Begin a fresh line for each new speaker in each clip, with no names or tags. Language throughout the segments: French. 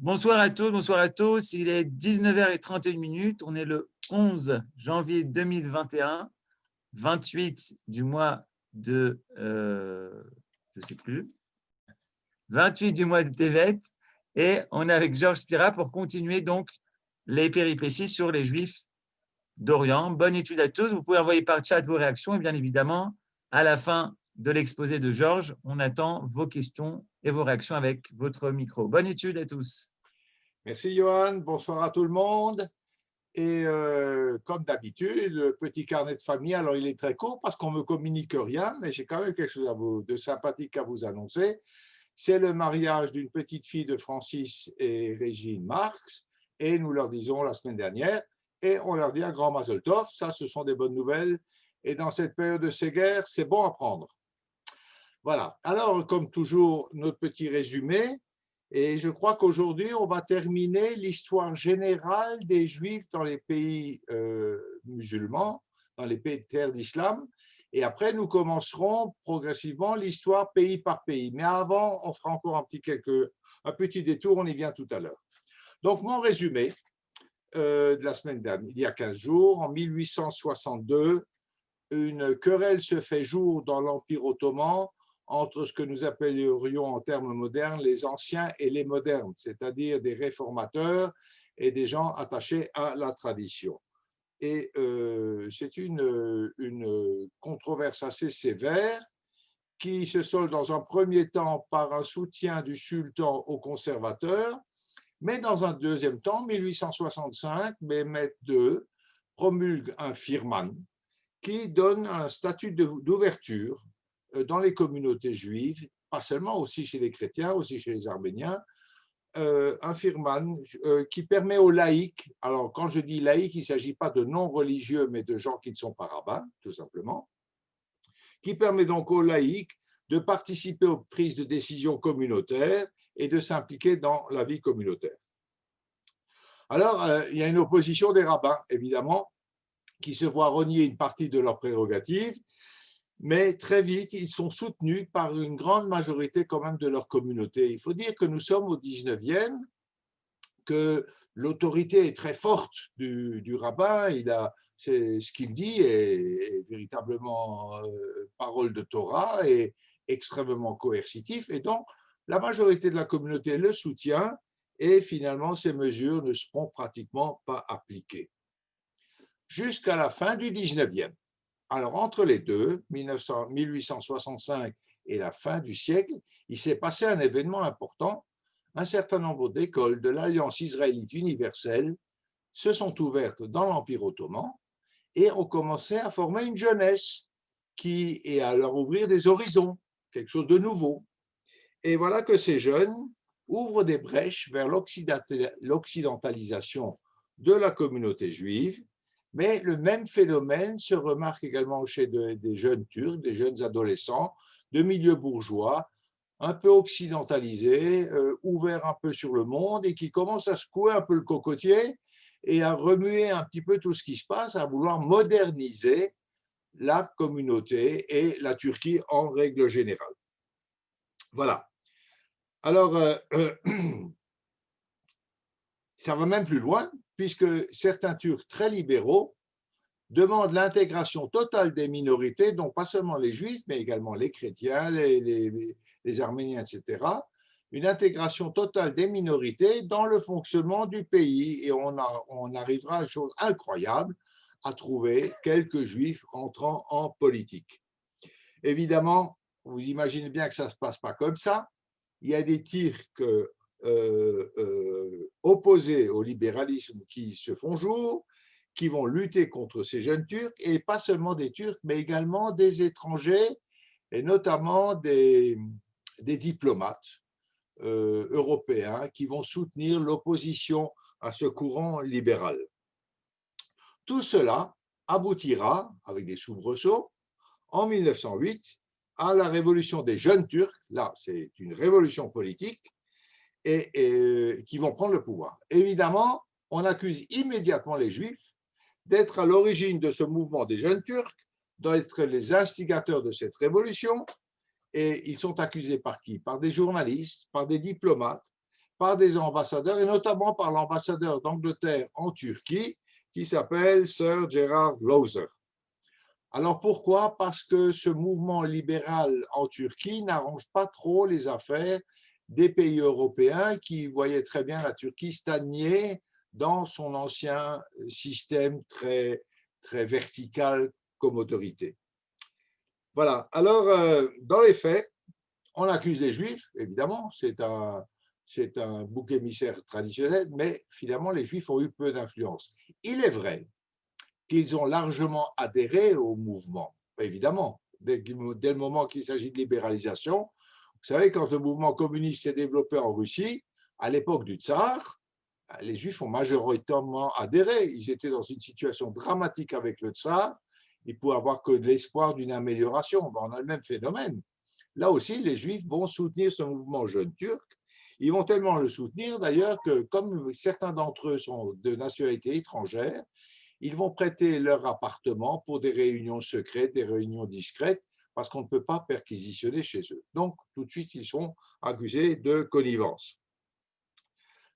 Bonsoir à tous, bonsoir à tous. Il est 19h31. On est le 11 janvier 2021, 28 du mois de, je ne sais plus, 28 du mois de Tevet. Et on est avec Georges Spira pour continuer donc les péripéties sur les Juifs d'Orient. Bonne étude à tous. Vous pouvez envoyer par chat vos réactions et bien évidemment, à la fin de l'exposé de Georges, on attend vos questions et vos réactions avec votre micro. Bonne étude à tous.
Merci Johan, bonsoir à tout le monde. Et comme d'habitude, le petit carnet de famille, alors il est très court parce qu'on ne me communique rien, mais j'ai quand même quelque chose de sympathique à vous annoncer. C'est le mariage d'une petite fille de Francis et Régine Marx, et nous leur disons la semaine dernière, et on leur dit un grand Mazel Tov, ça ce sont des bonnes nouvelles, et dans cette période de ces guerres, c'est bon à prendre. Voilà, alors comme toujours, notre petit résumé. Et je crois qu'aujourd'hui, on va terminer l'histoire générale des Juifs dans les pays musulmans, dans les pays de terre d'islam. Et après, nous commencerons progressivement l'histoire pays par pays. Mais avant, on fera encore un petit détour, on y vient tout à l'heure. Donc, mon résumé de la semaine dernière, il y a 15 jours, en 1862, une querelle se fait jour dans l'Empire ottoman entre ce que nous appellerions en termes modernes les anciens et les modernes, c'est-à-dire des réformateurs et des gens attachés à la tradition. Et c'est une controverse assez sévère qui se solde dans un premier temps par un soutien du sultan aux conservateurs, mais dans un deuxième temps, 1865, Mehmet II promulgue un firman qui donne un statut d'ouverture dans les communautés juives, pas seulement, aussi chez les chrétiens, aussi chez les arméniens, un firman qui permet aux laïcs, alors quand je dis laïcs, il ne s'agit pas de non-religieux, mais de gens qui ne sont pas rabbins, tout simplement, qui permet donc aux laïcs de participer aux prises de décision communautaires et de s'impliquer dans la vie communautaire. Alors, il y a une opposition des rabbins, évidemment, qui se voient renier une partie de leurs prérogatives, mais très vite, ils sont soutenus par une grande majorité quand même de leur communauté. Il faut dire que nous sommes au 19e, que l'autorité est très forte du rabbin, ce qu'il dit est véritablement parole de Torah et extrêmement coercitif, et donc la majorité de la communauté le soutient, et finalement ces mesures ne seront pratiquement pas appliquées. Jusqu'à la fin du 19e. Alors, entre les deux, 1865 et la fin du siècle, il s'est passé un événement important. Un certain nombre d'écoles de l'Alliance israélite universelle se sont ouvertes dans l'Empire ottoman et ont commencé à former une jeunesse et à leur ouvrir des horizons, quelque chose de nouveau. Et voilà que ces jeunes ouvrent des brèches vers l'occidentalisation de la communauté juive. Mais le même phénomène se remarque également chez des jeunes Turcs, des jeunes adolescents de milieu bourgeois, un peu occidentalisés, ouverts un peu sur le monde et qui commencent à secouer un peu le cocotier et à remuer un petit peu tout ce qui se passe, à vouloir moderniser la communauté et la Turquie en règle générale. Voilà. Alors, ça va même plus loin, puisque certains Turcs très libéraux demandent l'intégration totale des minorités, donc pas seulement les Juifs, mais également les chrétiens, les Arméniens, etc., une intégration totale des minorités dans le fonctionnement du pays. Et on arrivera à une chose incroyable, à trouver quelques Juifs entrant en politique. Évidemment, vous imaginez bien que ça ne se passe pas comme ça. Il y a des Turcs opposés au libéralisme qui se font jour, qui vont lutter contre ces jeunes Turcs, et pas seulement des Turcs, mais également des étrangers, et notamment des diplomates européens qui vont soutenir l'opposition à ce courant libéral. Tout cela aboutira, avec des soubresauts, en 1908, à la révolution des jeunes Turcs. Là, c'est une révolution politique, et qui vont prendre le pouvoir. Évidemment, on accuse immédiatement les Juifs d'être à l'origine de ce mouvement des jeunes Turcs, d'être les instigateurs de cette révolution, et ils sont accusés par qui? Par des journalistes, par des diplomates, par des ambassadeurs, et notamment par l'ambassadeur d'Angleterre en Turquie, qui s'appelle Sir Gerard Lauser. Alors pourquoi? Parce que ce mouvement libéral en Turquie n'arrange pas trop les affaires des pays européens qui voyaient très bien la Turquie stagner dans son ancien système très, très vertical comme autorité. Voilà, alors dans les faits, on accuse les Juifs, évidemment, c'est un bouc émissaire traditionnel, mais finalement les Juifs ont eu peu d'influence. Il est vrai qu'ils ont largement adhéré au mouvement, évidemment, dès le moment qu'il s'agit de libéralisation. Vous savez, quand le mouvement communiste s'est développé en Russie, à l'époque du tsar, les Juifs ont majoritairement adhéré. Ils étaient dans une situation dramatique avec le tsar, ils ne pouvaient avoir que de l'espoir d'une amélioration. On a le même phénomène. Là aussi, les Juifs vont soutenir ce mouvement jeune turc. Ils vont tellement le soutenir d'ailleurs que, comme certains d'entre eux sont de nationalité étrangère, ils vont prêter leur appartement pour des réunions secrètes, des réunions discrètes, parce qu'on ne peut pas perquisitionner chez eux. Donc, tout de suite, ils sont accusés de connivence.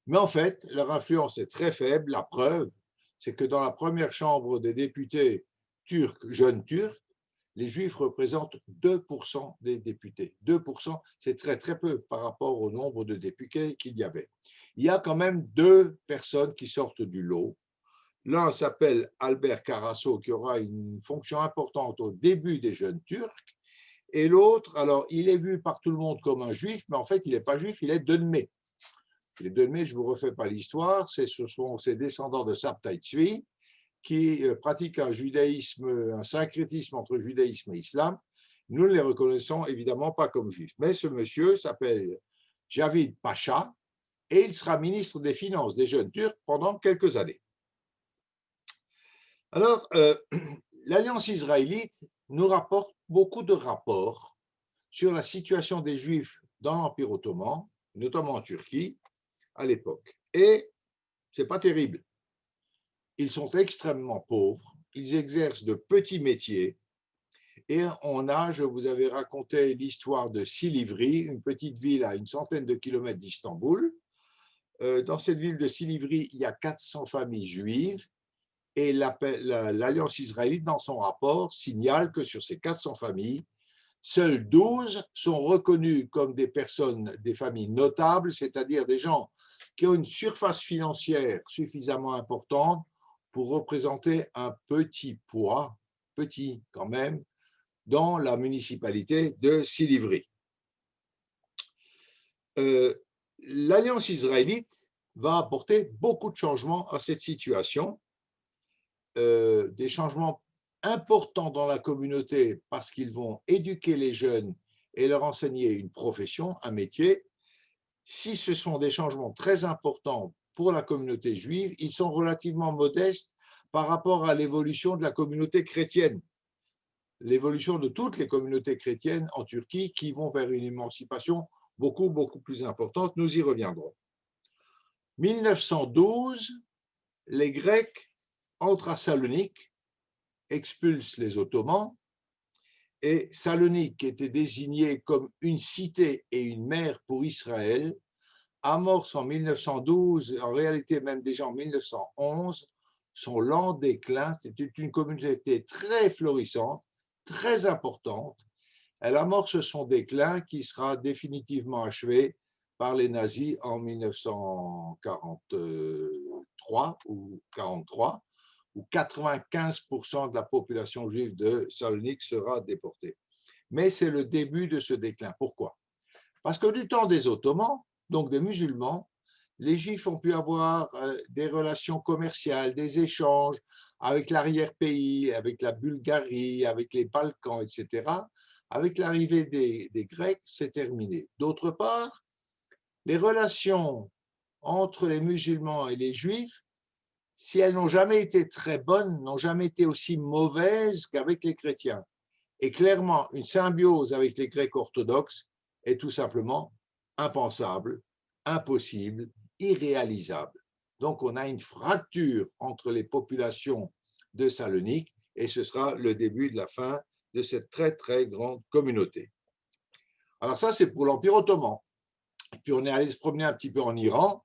Mais en fait, leur influence est très faible. La preuve, c'est que dans la première chambre des députés turcs, jeunes turcs, les Juifs représentent 2% des députés. 2%, c'est très, très peu par rapport au nombre de députés qu'il y avait. Il y a quand même deux personnes qui sortent du lot. L'un s'appelle Albert Karaso, qui aura une fonction importante au début des jeunes Turcs. Et l'autre, alors, il est vu par tout le monde comme un juif, mais en fait, il n'est pas juif, il est Dönmé. Les Dönmé, je ne vous refais pas l'histoire, ce sont ces descendants de Sabtai Tzvi qui pratiquent un judaïsme, un syncrétisme entre judaïsme et islam. Nous ne les reconnaissons évidemment pas comme juifs. Mais ce monsieur s'appelle Javid Pacha et il sera ministre des Finances des jeunes Turcs pendant quelques années. Alors, l'Alliance israélite nous rapporte beaucoup de rapports sur la situation des Juifs dans l'Empire ottoman, notamment en Turquie, à l'époque. Et ce n'est pas terrible. Ils sont extrêmement pauvres, ils exercent de petits métiers, et on a, je vous avais raconté l'histoire de Silivri, une petite ville à une centaine de kilomètres d'Istanbul. Dans cette ville de Silivri, il y a 400 familles juives, et l'Alliance israélite, dans son rapport, signale que sur ces 400 familles, seules 12 sont reconnues comme des personnes, des familles notables, c'est-à-dire des gens qui ont une surface financière suffisamment importante pour représenter un petit poids, petit quand même, dans la municipalité de Silivri. L'Alliance israélite va apporter beaucoup de changements à cette situation, des changements importants dans la communauté parce qu'ils vont éduquer les jeunes et leur enseigner une profession, un métier. Si ce sont des changements très importants pour la communauté juive, ils sont relativement modestes par rapport à l'évolution de la communauté chrétienne, l'évolution de toutes les communautés chrétiennes en Turquie qui vont vers une émancipation beaucoup, beaucoup plus importante. Nous y reviendrons. 1912, les Grecs entrent à Salonique, expulsent les Ottomans, et Salonique, qui était désignée comme une cité et une mer pour Israël, amorce en 1912, en réalité même déjà en 1911, son lent déclin. C'était une communauté très florissante, très importante. Elle amorce son déclin qui sera définitivement achevé par les nazis en 1943 ou 43, où 95% de la population juive de Salonique sera déportée. Mais c'est le début de ce déclin. Pourquoi? Parce que du temps des Ottomans, donc des musulmans, les Juifs ont pu avoir des relations commerciales, des échanges avec l'arrière-pays, avec la Bulgarie, avec les Balkans, etc. Avec l'arrivée des Grecs, c'est terminé. D'autre part, les relations entre les musulmans et les Juifs, si elles n'ont jamais été très bonnes, n'ont jamais été aussi mauvaises qu'avec les chrétiens. Et clairement, une symbiose avec les Grecs orthodoxes est tout simplement impensable, impossible, irréalisable. Donc, on a une fracture entre les populations de Salonique et ce sera le début de la fin de cette très, très grande communauté. Alors ça, c'est pour l'Empire ottoman. Et puis on est allé se promener un petit peu en Iran.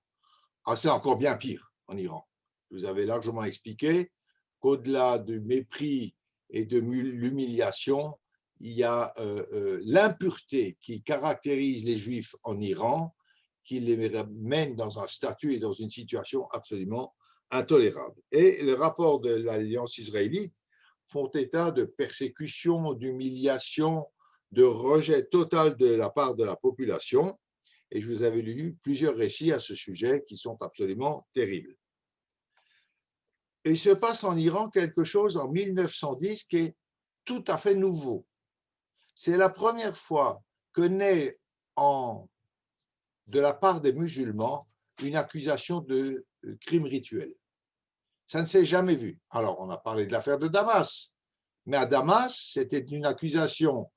Ah, c'est encore bien pire en Iran. Je vous avais largement expliqué qu'au-delà du mépris et de l'humiliation, il y a l'impureté qui caractérise les Juifs en Iran, qui les mène dans un statut et dans une situation absolument intolérable. Et le rapport de l'Alliance israélite font état de persécution, d'humiliation, de rejet total de la part de la population. Et je vous avais lu plusieurs récits à ce sujet qui sont absolument terribles. Et il se passe en Iran quelque chose en 1910 qui est tout à fait nouveau. C'est la première fois que naît de la part des musulmans une accusation de crime rituel. Ça ne s'est jamais vu. Alors, on a parlé de l'affaire de Damas, mais à Damas, c'était une accusation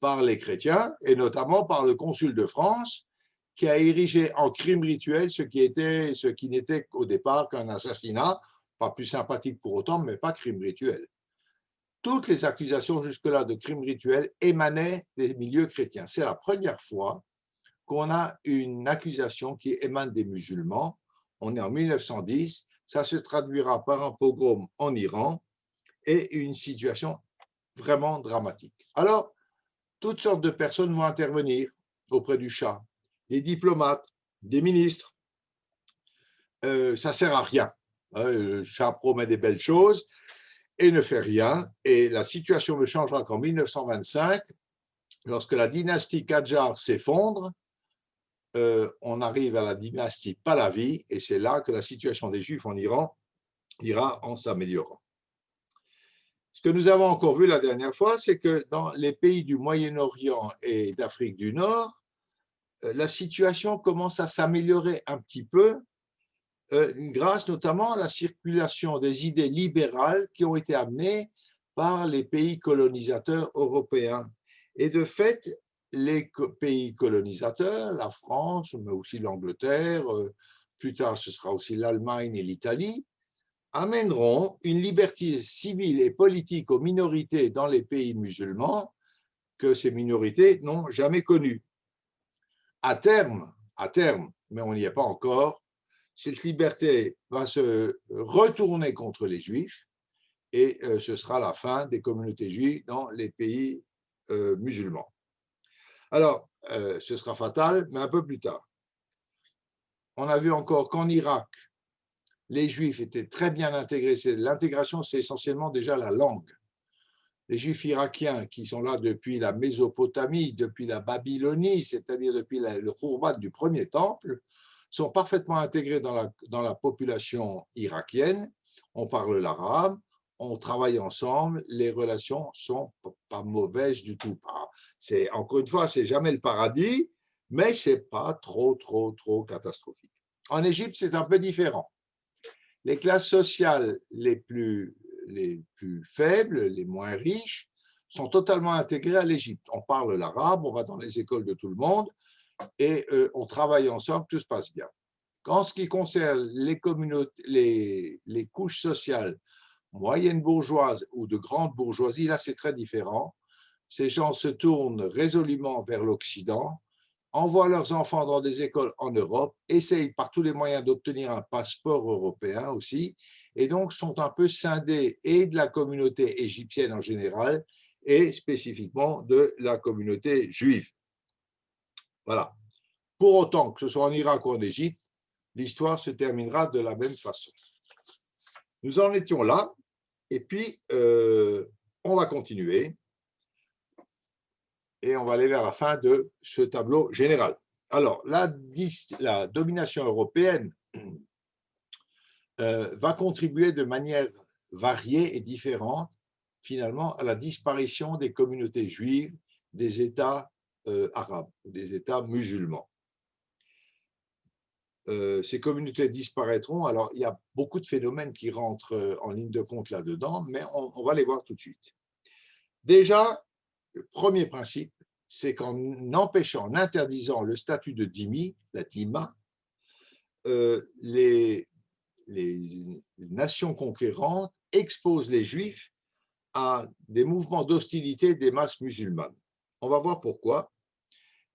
par les chrétiens, et notamment par le consul de France, qui a érigé en crime rituel ce qui n'était au départ qu'un assassinat, pas plus sympathique pour autant, mais pas crime rituel. Toutes les accusations jusque-là de crime rituel émanaient des milieux chrétiens. C'est la première fois qu'on a une accusation qui émane des musulmans. On est en 1910, ça se traduira par un pogrom en Iran et une situation vraiment dramatique. Alors, toutes sortes de personnes vont intervenir auprès du Shah, des diplomates, des ministres. Ça ne sert à rien. Le Shah promet des belles choses et ne fait rien. Et la situation ne changera qu'en 1925, lorsque la dynastie Kadjar s'effondre. On arrive à la dynastie Pahlavi et c'est là que la situation des Juifs en Iran ira en s'améliorant. Ce que nous avons encore vu la dernière fois, c'est que dans les pays du Moyen-Orient et d'Afrique du Nord, la situation commence à s'améliorer un petit peu, grâce notamment à la circulation des idées libérales qui ont été amenées par les pays colonisateurs européens. Et de fait, les pays colonisateurs, la France, mais aussi l'Angleterre, plus tard ce sera aussi l'Allemagne et l'Italie, amèneront une liberté civile et politique aux minorités dans les pays musulmans que ces minorités n'ont jamais connues. À terme, mais on n'y est pas encore, cette liberté va se retourner contre les Juifs et ce sera la fin des communautés juives dans les pays musulmans. Alors, ce sera fatal, mais un peu plus tard. On a vu encore qu'en Irak, les Juifs étaient très bien intégrés. L'intégration, c'est essentiellement déjà la langue. Les Juifs irakiens qui sont là depuis la Mésopotamie, depuis la Babylonie, c'est-à-dire depuis le Khurbat du premier temple, sont parfaitement intégrés dans la population irakienne. On parle l'arabe, on travaille ensemble, les relations sont pas mauvaises du tout. Encore une fois, c'est jamais le paradis, mais c'est pas trop catastrophique. En Égypte, c'est un peu différent. Les classes sociales les plus faibles, les moins riches, sont totalement intégrées à l'Égypte. On parle l'arabe, on va dans les écoles de tout le monde et on travaille ensemble, tout se passe bien. En ce qui concerne les communautés, les couches sociales moyennes bourgeoises ou de grande bourgeoisie, là c'est très différent. Ces gens se tournent résolument vers l'Occident, envoient leurs enfants dans des écoles en Europe, essayent par tous les moyens d'obtenir un passeport européen aussi, et donc sont un peu scindés et de la communauté égyptienne en général et spécifiquement de la communauté juive. Voilà. Pour autant, que ce soit en Irak ou en Égypte, l'histoire se terminera de la même façon. Nous en étions là, et puis on va continuer. Et on va aller vers la fin de ce tableau général. Alors, la domination européenne va contribuer de manière variée et différente, finalement, à la disparition des communautés juives des États arabes, des États musulmans. Ces communautés disparaîtront. Alors, il y a beaucoup de phénomènes qui rentrent en ligne de compte là-dedans, mais on va les voir tout de suite. Déjà, le premier principe, c'est qu'en empêchant, en interdisant le statut de dhimmi, la dhimma, les nations conquérantes exposent les Juifs à des mouvements d'hostilité des masses musulmanes. On va voir pourquoi.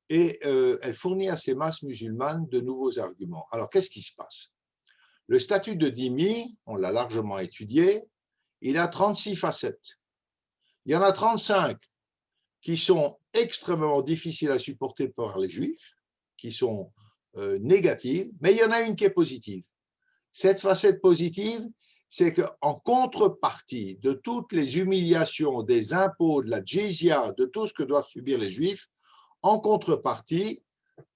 et elle fournit à ces masses musulmanes de nouveaux arguments. Alors, qu'est-ce qui se passe? Le statut de dhimmi, on l'a largement étudié, il a 36 facettes. Il y en a 35 qui sont extrêmement difficiles à supporter par les Juifs, qui sont négatives, mais il y en a une qui est positive. Cette facette positive, c'est qu'en contrepartie de toutes les humiliations, des impôts, de la djizya, de tout ce que doivent subir les Juifs, en contrepartie,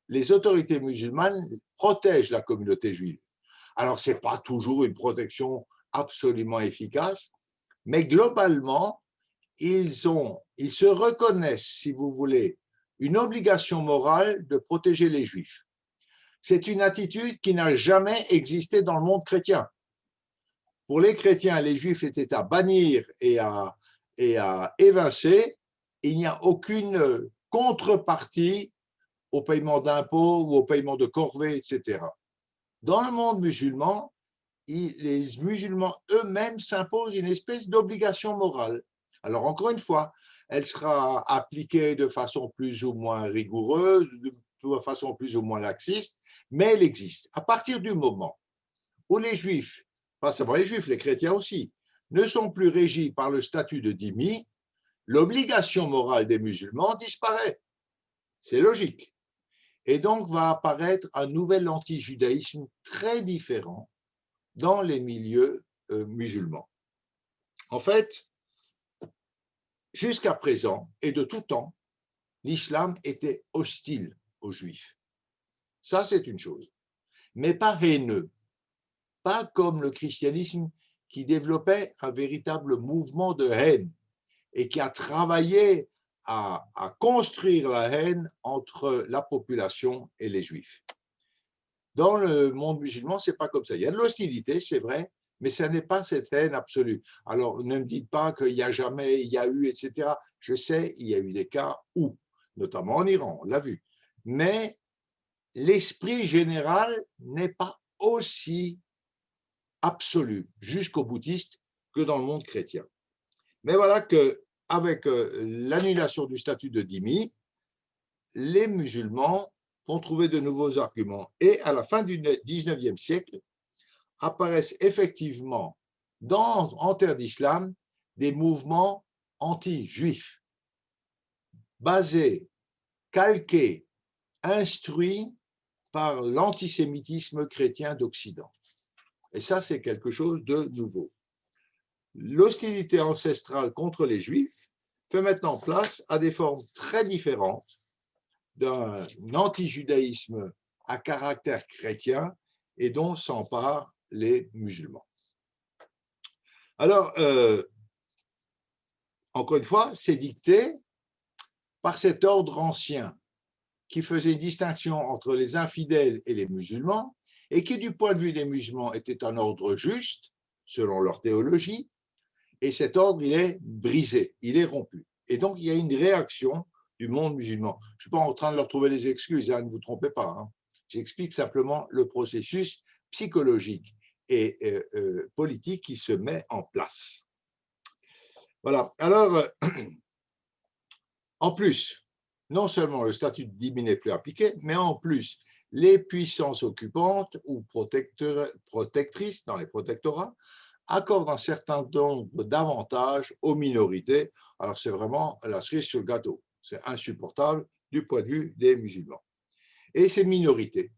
les autorités musulmanes protègent la communauté juive. Alors, ce n'est pas toujours une protection absolument efficace, mais globalement, ils se reconnaissent, si vous voulez, une obligation morale de protéger les Juifs. C'est une attitude qui n'a jamais existé dans le monde chrétien. Pour les chrétiens, les Juifs étaient à bannir et à évincer. Il n'y a aucune contrepartie au paiement d'impôts ou au paiement de corvées, etc. Dans le monde musulman, les musulmans eux-mêmes s'imposent une espèce d'obligation morale. Alors, encore une fois, elle sera appliquée de façon plus ou moins rigoureuse, de façon plus ou moins laxiste, mais elle existe. À partir du moment où les Juifs, pas seulement les Juifs, les chrétiens aussi, ne sont plus régis par le statut de dhimmi, l'obligation morale des musulmans disparaît. C'est logique. Et donc va apparaître un nouvel anti-judaïsme très différent dans les milieux musulmans. En fait, jusqu'à présent et de tout temps, l'islam était hostile aux Juifs. Ça, c'est une chose. Mais pas haineux, pas comme le christianisme qui développait un véritable mouvement de haine et qui a travaillé à construire la haine entre la population et les Juifs. Dans le monde musulman, ce n'est pas comme ça. Il y a de l'hostilité, c'est vrai, mais ce n'est pas cette haine absolue. Alors, ne me dites pas qu'il n'y a jamais, il y a eu, etc. Je sais, il y a eu des cas où, notamment en Iran, on l'a vu. Mais l'esprit général n'est pas aussi absolu jusqu'aux bouddhistes que dans le monde chrétien. Mais voilà qu'avec l'annulation du statut de dhimmi, les musulmans vont trouver de nouveaux arguments. Et à la fin du 19e siècle, apparaissent effectivement en terre d'islam des mouvements anti-juifs, basés, calqués, instruits par l'antisémitisme chrétien d'Occident. Et ça, c'est quelque chose de nouveau. L'hostilité ancestrale contre les Juifs fait maintenant place à des formes très différentes d'un anti-judaïsme à caractère chrétien et dont s'emparent les musulmans. Alors, encore une fois, c'est dicté par cet ordre ancien qui faisait une distinction entre les infidèles et les musulmans et qui, du point de vue des musulmans, était un ordre juste, selon leur théologie, et cet ordre, il est brisé, il est rompu. Et donc, il y a une réaction du monde musulman. Je ne suis pas en train de leur trouver des excuses, hein, ne vous trompez pas. Hein. J'explique simplement le processus psychologique et politique qui se met en place. Voilà. Alors, en plus, non seulement le statut de dhimmi n'est plus appliqué, mais en plus, les puissances occupantes ou protectrices dans les protectorats accordent un certain nombre d'avantages aux minorités. Alors, c'est vraiment la cerise sur le gâteau. C'est insupportable du point de vue des musulmans. Et ces minorités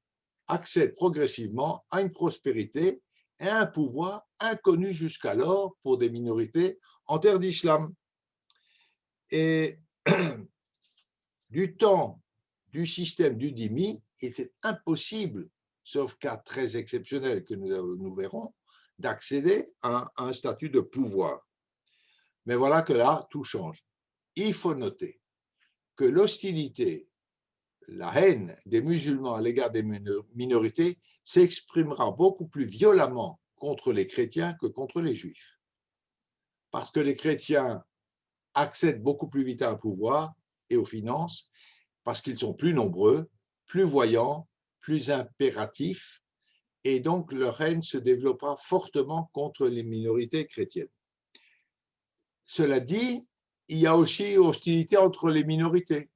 accèdent progressivement à une prospérité et à un pouvoir inconnu jusqu'alors pour des minorités en terre d'islam. Et du temps du système du dhimmi, il était impossible, sauf cas très exceptionnels que nous verrons, d'accéder à un statut de pouvoir. Mais voilà que là, tout change. Il faut noter que l'hostilité, la haine des musulmans à l'égard des minorités s'exprimera beaucoup plus violemment contre les chrétiens que contre les juifs. Parce que les chrétiens accèdent beaucoup plus vite à un pouvoir et aux finances, parce qu'ils sont plus nombreux, plus voyants, plus impératifs, et donc leur haine se développera fortement contre les minorités chrétiennes. Cela dit, il y a aussi hostilité entre les minorités.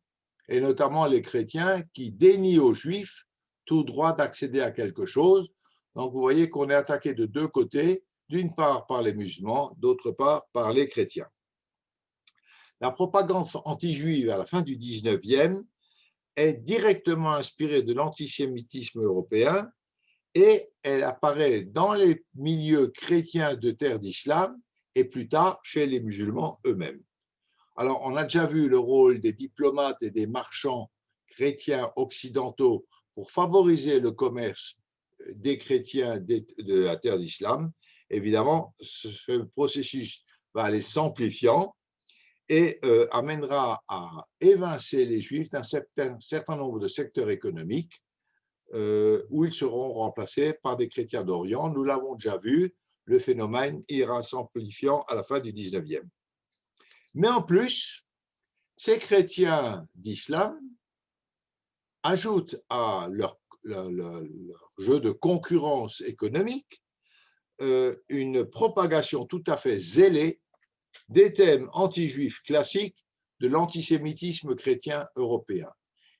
et notamment les chrétiens qui dénient aux juifs tout droit d'accéder à quelque chose. Donc vous voyez qu'on est attaqué de deux côtés, d'une part par les musulmans, d'autre part par les chrétiens. La propagande anti-juive à la fin du 19e est directement inspirée de l'antisémitisme européen et elle apparaît dans les milieux chrétiens de terre d'islam et plus tard chez les musulmans eux-mêmes. Alors, on a déjà vu le rôle des diplomates et des marchands chrétiens occidentaux pour favoriser le commerce des chrétiens de la terre d'islam. Évidemment, ce processus va aller s'amplifiant et amènera à évincer les Juifs d'un certain nombre de secteurs économiques où ils seront remplacés par des chrétiens d'Orient. Nous l'avons déjà vu, le phénomène ira s'amplifiant à la fin du 19e. Mais en plus, ces chrétiens d'islam ajoutent à leur jeu de concurrence économique une propagation tout à fait zélée des thèmes anti-juifs classiques de l'antisémitisme chrétien européen.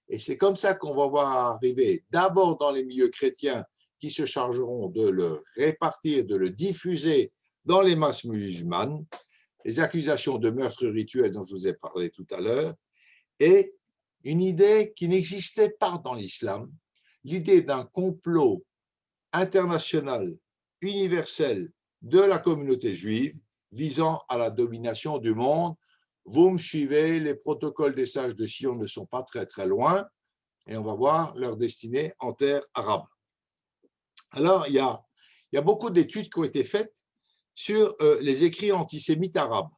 Et c'est comme ça qu'on va voir arriver d'abord dans les milieux chrétiens qui se chargeront de le répartir, de le diffuser dans les masses musulmanes, les accusations de meurtre rituel dont je vous ai parlé tout à l'heure, et une idée qui n'existait pas dans l'islam, l'idée d'un complot international, universel de la communauté juive visant à la domination du monde. Vous me suivez, les protocoles des sages de Sion ne sont pas très très loin et on va voir leur destinée en terre arabe. Alors, il y a beaucoup d'études qui ont été faites sur les écrits antisémites arabes.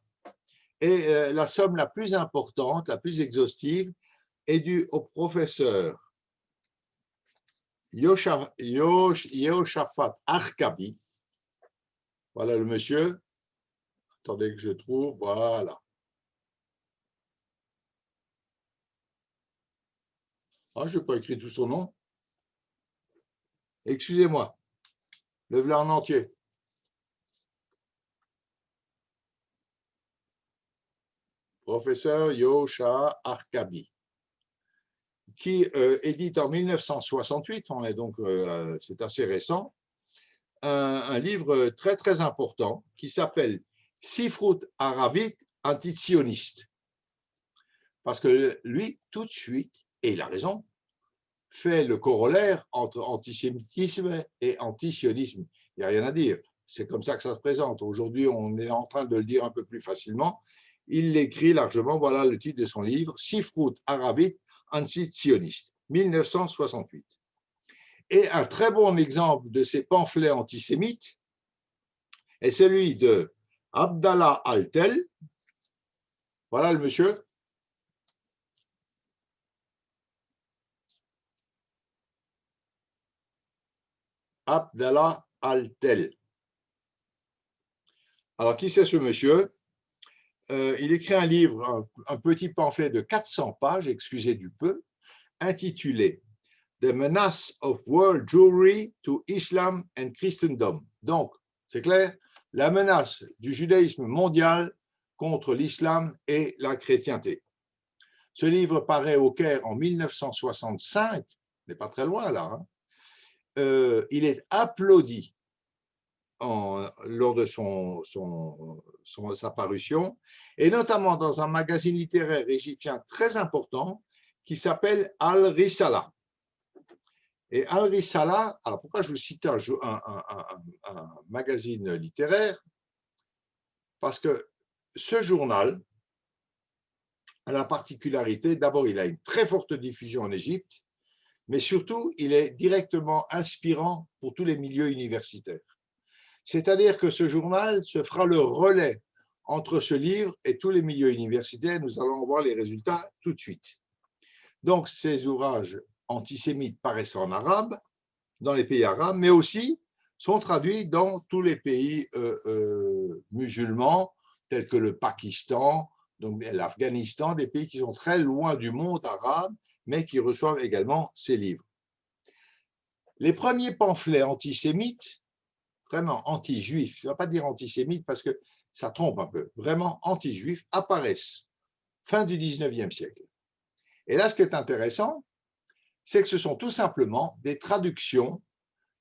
Et la somme la plus importante, la plus exhaustive, est due au professeur Yehoshaphat Arkabi. Voilà le monsieur. Attendez que je trouve, voilà. Ah, je n'ai pas écrit tout son nom. Excusez-moi. Le voilà en entier. Professeur Yehoshaphat Arkabi, qui édite en 1968, on est donc, c'est assez récent, un livre très très important qui s'appelle Sifrut Aravit antisioniste. Parce que lui, tout de suite, et il a raison, fait le corollaire entre antisémitisme et antisionisme. Il n'y a rien à dire. C'est comme ça que ça se présente. Aujourd'hui, on est en train de le dire un peu plus facilement. Il l'écrit largement. Voilà le titre de son livre, Sifrut Aravit antisioniste, 1968. Et un très bon exemple de ces pamphlets antisémites est celui de Abdallah Altel. Voilà le monsieur. Abdallah Altel. Alors, qui c'est ce monsieur? Il écrit un livre, un petit pamphlet de 400 pages, excusez du peu, intitulé The Menace of World Jewry to Islam and Christendom. Donc, c'est clair, la menace du judaïsme mondial contre l'islam et la chrétienté. Ce livre paraît au Caire en 1965, on n'est pas très loin là. Hein. Il est applaudi lors de sa parution, et notamment dans un magazine littéraire égyptien très important qui s'appelle Al-Risala. Et Al-Risala, alors pourquoi je vous cite un magazine littéraire? Parce que ce journal a la particularité, d'abord il a une très forte diffusion en Égypte, mais surtout il est directement inspirant pour tous les milieux universitaires. C'est-à-dire que ce journal se fera le relais entre ce livre et tous les milieux universitaires. Nous allons voir les résultats tout de suite. Donc, ces ouvrages antisémites paraissent en arabe, dans les pays arabes, mais aussi sont traduits dans tous les pays musulmans, tels que le Pakistan, donc l'Afghanistan, des pays qui sont très loin du monde arabe, mais qui reçoivent également ces livres. Les premiers pamphlets antisémites, vraiment anti-juifs, je ne vais pas dire antisémites parce que ça trompe un peu, vraiment anti-juifs, apparaissent fin du 19e siècle. Et là, ce qui est intéressant, c'est que ce sont tout simplement des traductions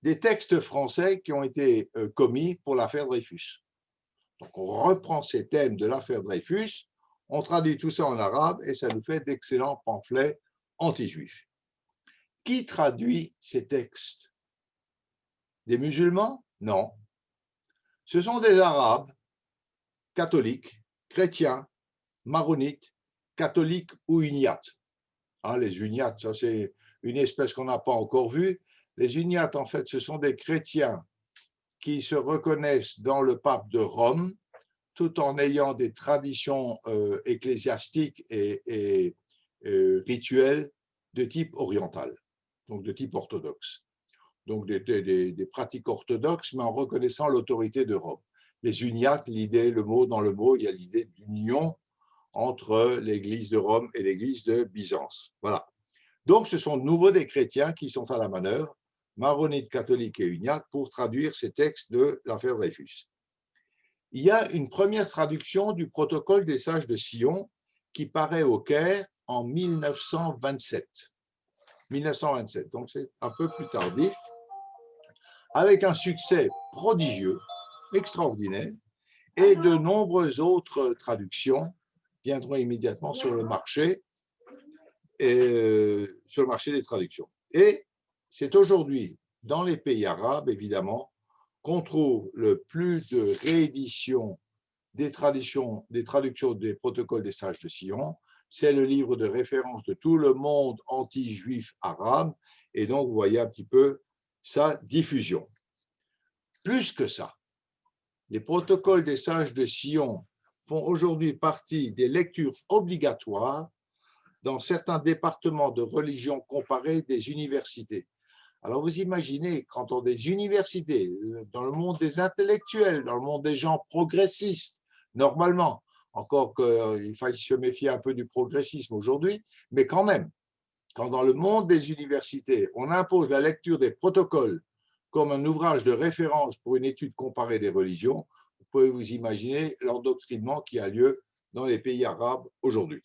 des textes français qui ont été commis pour l'affaire Dreyfus. Donc, on reprend ces thèmes de l'affaire Dreyfus, on traduit tout ça en arabe et ça nous fait d'excellents pamphlets anti-juifs. Qui traduit ces textes? Des musulmans? Non. Ce sont des Arabes, catholiques, chrétiens, maronites, catholiques ou uniates. Ah, les uniates, ça c'est une espèce qu'on n'a pas encore vue. Les uniates, en fait, ce sont des chrétiens qui se reconnaissent dans le pape de Rome, tout en ayant des traditions ecclésiastiques et rituelles de type oriental, donc de type orthodoxe. Donc des pratiques orthodoxes, mais en reconnaissant l'autorité de Rome. Les uniates, l'idée, le mot dans le mot, il y a l'idée d'union entre l'Église de Rome et l'Église de Byzance. Voilà. Donc, ce sont de nouveau des chrétiens qui sont à la manœuvre, maronites, catholiques et uniates, pour traduire ces textes de l'affaire Dreyfus. Il y a une première traduction du protocole des sages de Sion qui paraît au Caire en 1927. 1927, donc c'est un peu plus tardif, avec un succès prodigieux, extraordinaire, et de nombreuses autres traductions viendront immédiatement sur le marché, sur le marché des traductions. Et c'est aujourd'hui, dans les pays arabes, évidemment, qu'on trouve le plus de rééditions des traductions des protocoles des sages de Sion. C'est le livre de référence de tout le monde anti-juif arabe, et donc vous voyez un petit peu sa diffusion. Plus que ça, les protocoles des sages de Sion font aujourd'hui partie des lectures obligatoires dans certains départements de religion comparée des universités. Alors vous imaginez, quand on des universités, dans le monde des intellectuels, dans le monde des gens progressistes, normalement, encore qu'il faille se méfier un peu du progressisme aujourd'hui, mais quand même, quand dans le monde des universités, on impose la lecture des protocoles comme un ouvrage de référence pour une étude comparée des religions, vous pouvez vous imaginer l'endoctrinement qui a lieu dans les pays arabes aujourd'hui.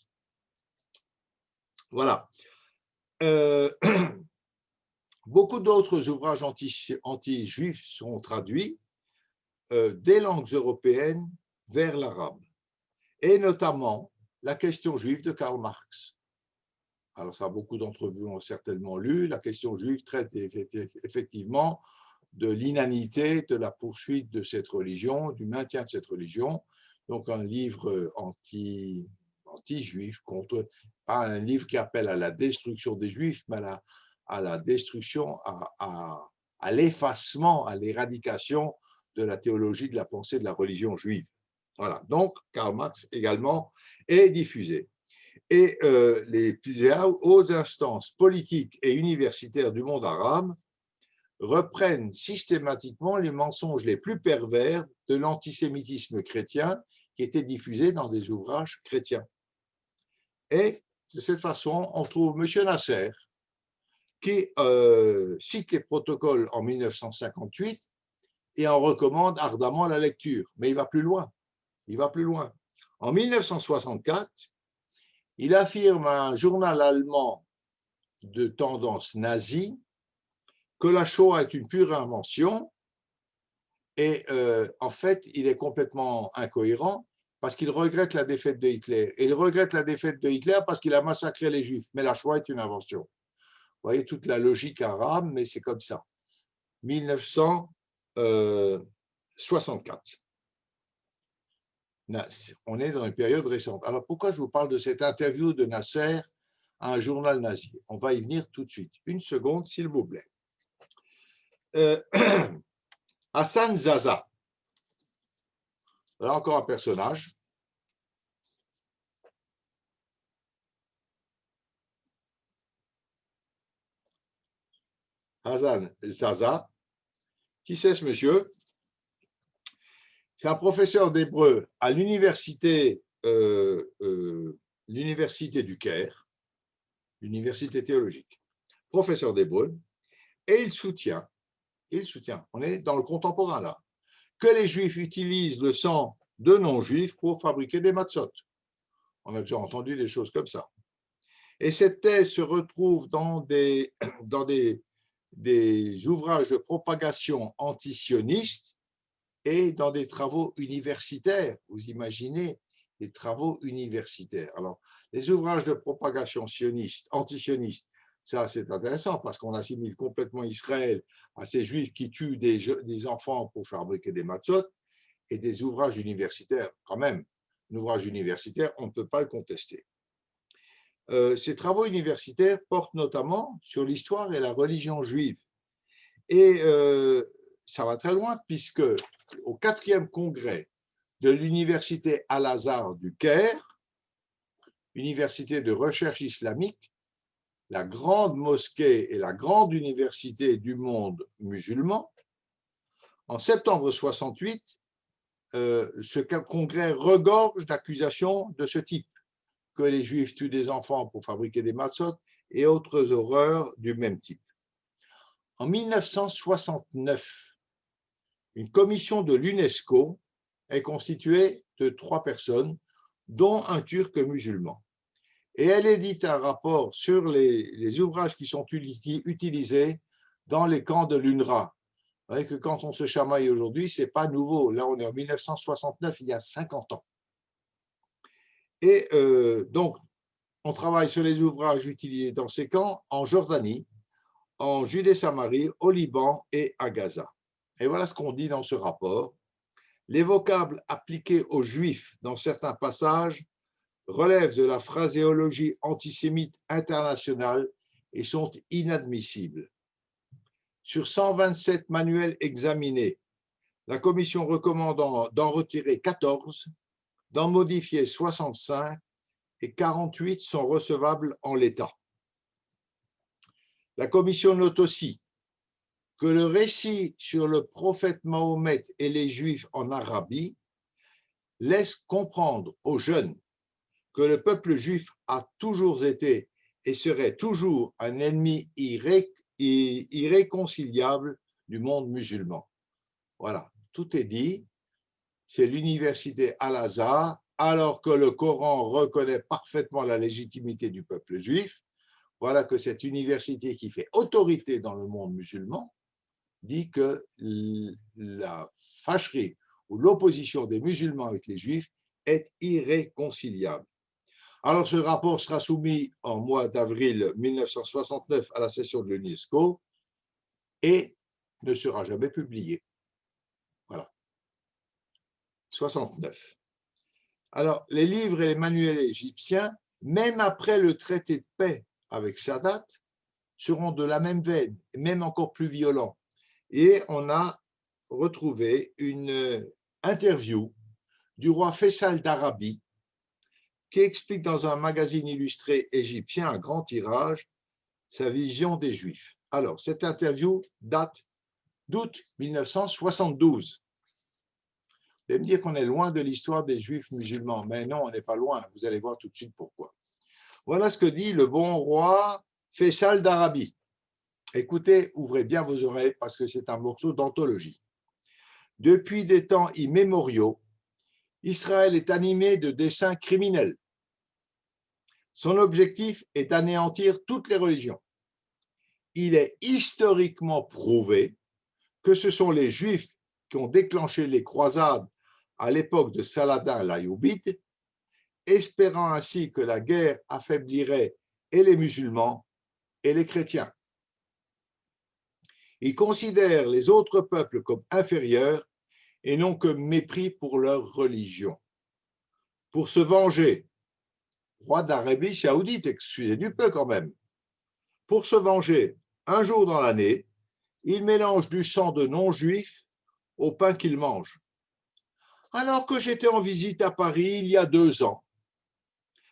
Voilà. Beaucoup d'autres ouvrages anti-juifs sont traduits des langues européennes vers l'arabe, et notamment la question juive de Karl Marx. Alors ça, beaucoup d'entre vous ont certainement lu. La question juive traite effectivement de l'inanité, de la poursuite de cette religion, du maintien de cette religion. Donc un livre anti-juif, pas un livre qui appelle à la destruction des juifs, mais à la destruction, à l'effacement, à l'éradication de la théologie, de la pensée de la religion juive. Voilà, donc Karl Marx également est diffusé. Et les plus hautes instances politiques et universitaires du monde arabe reprennent systématiquement les mensonges les plus pervers de l'antisémitisme chrétien qui étaient diffusés dans des ouvrages chrétiens. Et de cette façon, on trouve M. Nasser qui cite les protocoles en 1958 et en recommande ardemment la lecture. Mais il va plus loin. Il va plus loin. En 1964, il affirme à un journal allemand de tendance nazie que la Shoah est une pure invention, et en fait, il est complètement incohérent parce qu'il regrette la défaite de Hitler. Et il regrette la défaite de Hitler parce qu'il a massacré les Juifs. Mais la Shoah est une invention. Vous voyez toute la logique arabe, mais c'est comme ça. 1964. On est dans une période récente. Alors pourquoi je vous parle de cette interview de Nasser à un journal nazi? On va y venir tout de suite. Une seconde, s'il vous plaît. Hassan Zaza. Voilà encore un personnage. Hassan Zaza. Qui c'est ce monsieur? C'est un professeur d'hébreu à l'université du Caire, l'université théologique, professeur d'hébreu, et il soutient, on est dans le contemporain là, que les Juifs utilisent le sang de non-Juifs pour fabriquer des matzot. On a déjà entendu des choses comme ça. Et cette thèse se retrouve dans des ouvrages de propagation antisionistes et dans des travaux universitaires. Vous imaginez des travaux universitaires. Alors, les ouvrages de propagation sioniste, antisionistes, ça c'est intéressant parce qu'on assimile complètement Israël à ces juifs qui tuent des enfants pour fabriquer des matzot, et des ouvrages universitaires, quand même. Un ouvrage universitaire, on ne peut pas le contester. Ces travaux universitaires portent notamment sur l'histoire et la religion juive. Et ça va très loin puisque au 4e congrès de l'université Al-Azhar du Caire, université de recherche islamique, la grande mosquée et la grande université du monde musulman, en septembre 68, ce congrès regorge d'accusations de ce type, que les Juifs tuent des enfants pour fabriquer des matzot et autres horreurs du même type. En 1969, une commission de l'UNESCO est constituée de 3 personnes, dont un Turc musulman. Et elle édite un rapport sur les ouvrages qui sont utilisés dans les camps de l'UNRWA. Vous voyez que quand on se chamaille aujourd'hui, ce n'est pas nouveau. Là, on est en 1969, il y a 50 ans. Et donc, on travaille sur les ouvrages utilisés dans ces camps en Jordanie, en Judée-Samarie, au Liban et à Gaza. Et voilà ce qu'on dit dans ce rapport. Les vocables appliqués aux Juifs dans certains passages relèvent de la phraséologie antisémite internationale et sont inadmissibles. Sur 127 manuels examinés, la commission recommande d'en retirer 14, d'en modifier 65 et 48 sont recevables en l'état. La commission note aussi que le récit sur le prophète Mahomet et les Juifs en Arabie laisse comprendre aux jeunes que le peuple juif a toujours été et serait toujours un ennemi irréconciliable du monde musulman. Voilà, tout est dit. C'est l'université Al-Azhar, alors que le Coran reconnaît parfaitement la légitimité du peuple juif. Voilà que cette université qui fait autorité dans le monde musulman dit que la fâcherie ou l'opposition des musulmans avec les juifs est irréconciliable. Alors, ce rapport sera soumis en mois d'avril 1969 à la session de l'UNESCO et ne sera jamais publié. Voilà. 69. Alors, les livres et les manuels égyptiens, même après le traité de paix avec Sadat, seront de la même veine, même encore plus violents. Et on a retrouvé une interview du roi Faisal d'Arabie qui explique dans un magazine illustré égyptien, un grand tirage, sa vision des Juifs. Alors, cette interview date d'août 1972. Vous allez me dire qu'on est loin de l'histoire des Juifs musulmans, mais non, on n'est pas loin, vous allez voir tout de suite pourquoi. Voilà ce que dit le bon roi Faisal d'Arabie. Écoutez, ouvrez bien vos oreilles parce que c'est un morceau d'anthologie. Depuis des temps immémoriaux, Israël est animé de desseins criminels. Son objectif est d'anéantir toutes les religions. Il est historiquement prouvé que ce sont les Juifs qui ont déclenché les croisades à l'époque de Saladin l'Ayoubide, espérant ainsi que la guerre affaiblirait et les musulmans et les chrétiens. Ils considèrent les autres peuples comme inférieurs et n'ont que mépris pour leur religion. Pour se venger, roi d'Arabie saoudite, excusez du peu quand même, pour se venger, un jour dans l'année, ils mélangent du sang de non-juifs au pain qu'ils mangent. Alors que j'étais en visite à Paris il y a 2 ans,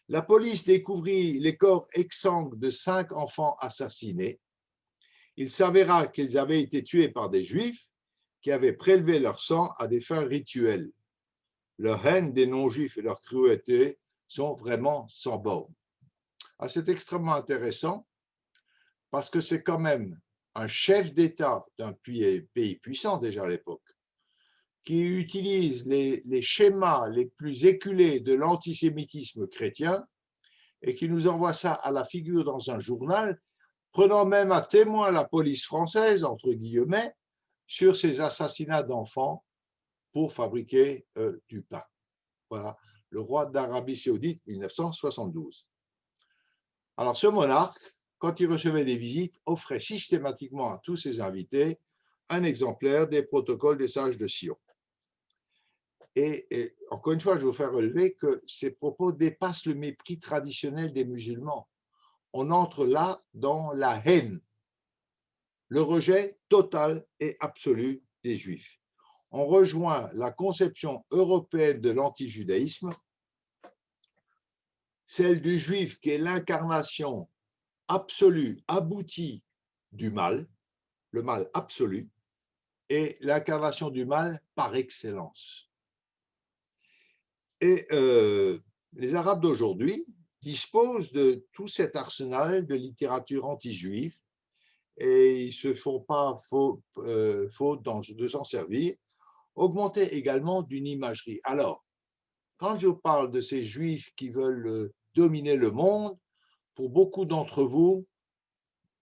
la police découvrit les corps exsangues de 5 enfants assassinés. Il s'avéra qu'ils avaient été tués par des juifs qui avaient prélevé leur sang à des fins rituelles. Leur haine des non-juifs et leur cruauté sont vraiment sans borne. Ah, c'est extrêmement intéressant parce que c'est quand même un chef d'État d'un pays puissant déjà à l'époque qui utilise les schémas les plus éculés de l'antisémitisme chrétien et qui nous envoie ça à la figure dans un journal, prenant même à témoin la police française, entre guillemets, sur ces assassinats d'enfants pour fabriquer du pain. Voilà, le roi d'Arabie Saoudite, 1972. Alors, ce monarque, quand il recevait des visites, offrait systématiquement à tous ses invités un exemplaire des protocoles des sages de Sion. Et encore une fois, je veux vous faire relever que ces propos dépassent le mépris traditionnel des musulmans. On entre là dans la haine, le rejet total et absolu des Juifs. On rejoint la conception européenne de l'antijudaïsme, celle du Juif qui est l'incarnation absolue, aboutie du mal, le mal absolu, et l'incarnation du mal par excellence. Et les Arabes d'aujourd'hui disposent de tout cet arsenal de littérature anti-juive et ils ne se font pas faute de s'en servir, augmentés également d'une imagerie. Alors, quand je parle de ces Juifs qui veulent dominer le monde, pour beaucoup d'entre vous,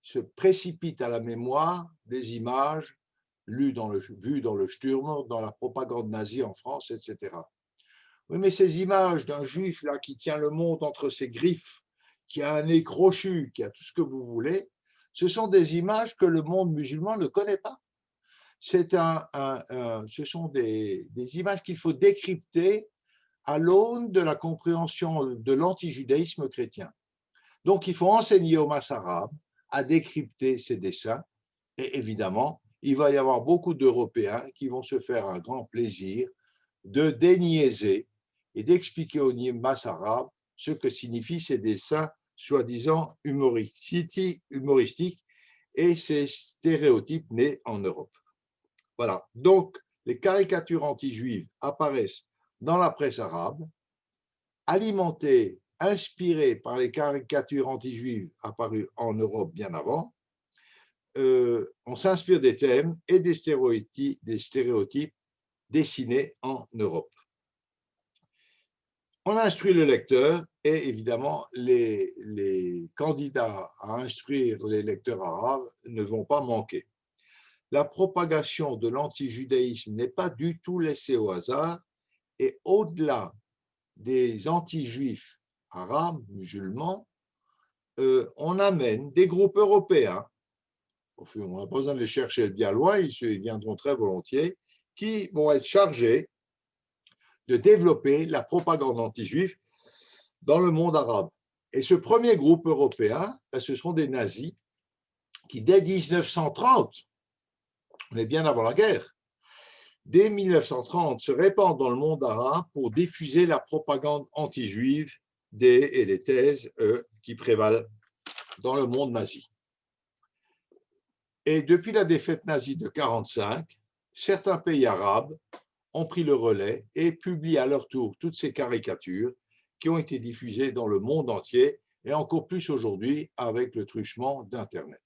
se précipitent à la mémoire des images vues dans le Sturm, dans la propagande nazie en France, etc. Oui, mais ces images d'un Juif là qui tient le monde entre ses griffes, qui a un nez crochu, qui a tout ce que vous voulez, ce sont des images que le monde musulman ne connaît pas. Ce sont des images qu'il faut décrypter à l'aune de la compréhension de l'antijudaïsme chrétien. Donc, il faut enseigner aux masses arabes à décrypter ces dessins. Et évidemment, il va y avoir beaucoup d'Européens qui vont se faire un grand plaisir de déniaiser et d'expliquer aux masses arabes ce que signifient ces dessins soi-disant humoristiques et ces stéréotypes nés en Europe. Voilà, donc les caricatures anti-juives apparaissent dans la presse arabe, alimentées, inspirées par les caricatures anti-juives apparues en Europe bien avant. On s'inspire des thèmes et des stéréotypes dessinés en Europe. On instruit le lecteur et évidemment les candidats à instruire les lecteurs arabes ne vont pas manquer. La propagation de l'antijudaïsme n'est pas du tout laissée au hasard et au-delà des anti-juifs arabes, musulmans, on amène des groupes européens, on n'a pas besoin de les chercher bien loin, ils viendront très volontiers, qui vont être chargés de développer la propagande anti-juive dans le monde arabe. Et ce premier groupe européen, ce seront des nazis qui, dès 1930, on est bien avant la guerre, dès 1930, se répandent dans le monde arabe pour diffuser la propagande anti-juive et les thèses qui prévalent dans le monde nazi. Et depuis la défaite nazie de 1945, certains pays arabes ont pris le relais et publient à leur tour toutes ces caricatures qui ont été diffusées dans le monde entier et encore plus aujourd'hui avec le truchement d'Internet.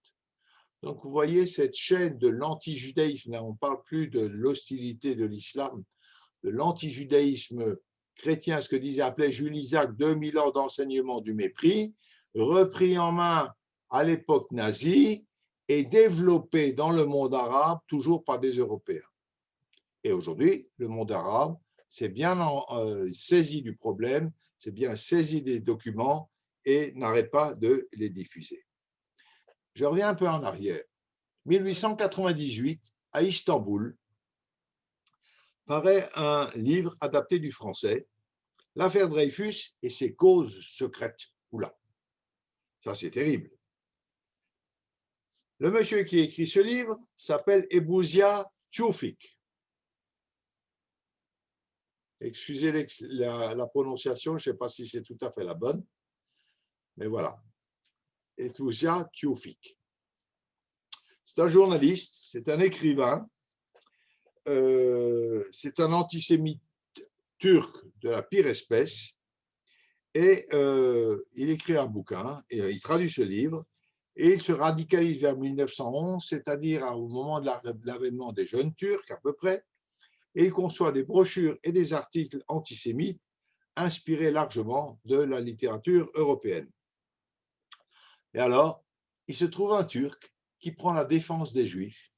Donc vous voyez cette chaîne de l'antijudaïsme, là on ne parle plus de l'hostilité de l'islam, de l'antijudaïsme chrétien, ce que appelait Jules Isaac, 2000 ans d'enseignement du mépris, repris en main à l'époque nazie et développé dans le monde arabe toujours par des Européens. Et aujourd'hui, le monde arabe s'est bien saisi du problème, s'est bien saisi des documents et n'arrête pas de les diffuser. Je reviens un peu en arrière. 1898, à Istanbul, paraît un livre adapté du français, L'affaire Dreyfus et ses causes secrètes. Oula, ça c'est terrible. Le monsieur qui écrit ce livre s'appelle Ebousia Tioufik. Excusez la prononciation, je ne sais pas si c'est tout à fait la bonne, mais voilà. Ebousia Tioufik. C'est un journaliste, c'est un écrivain, c'est un antisémite turc de la pire espèce, et il écrit un bouquin, et il traduit ce livre, et il se radicalise vers 1911, c'est-à-dire au moment de l'avènement des jeunes Turcs à peu près, et il conçoit des brochures et des articles antisémites inspiré largement de la littérature européenne. Et alors, il se trouve un Turc qui prend la défense des Juifs.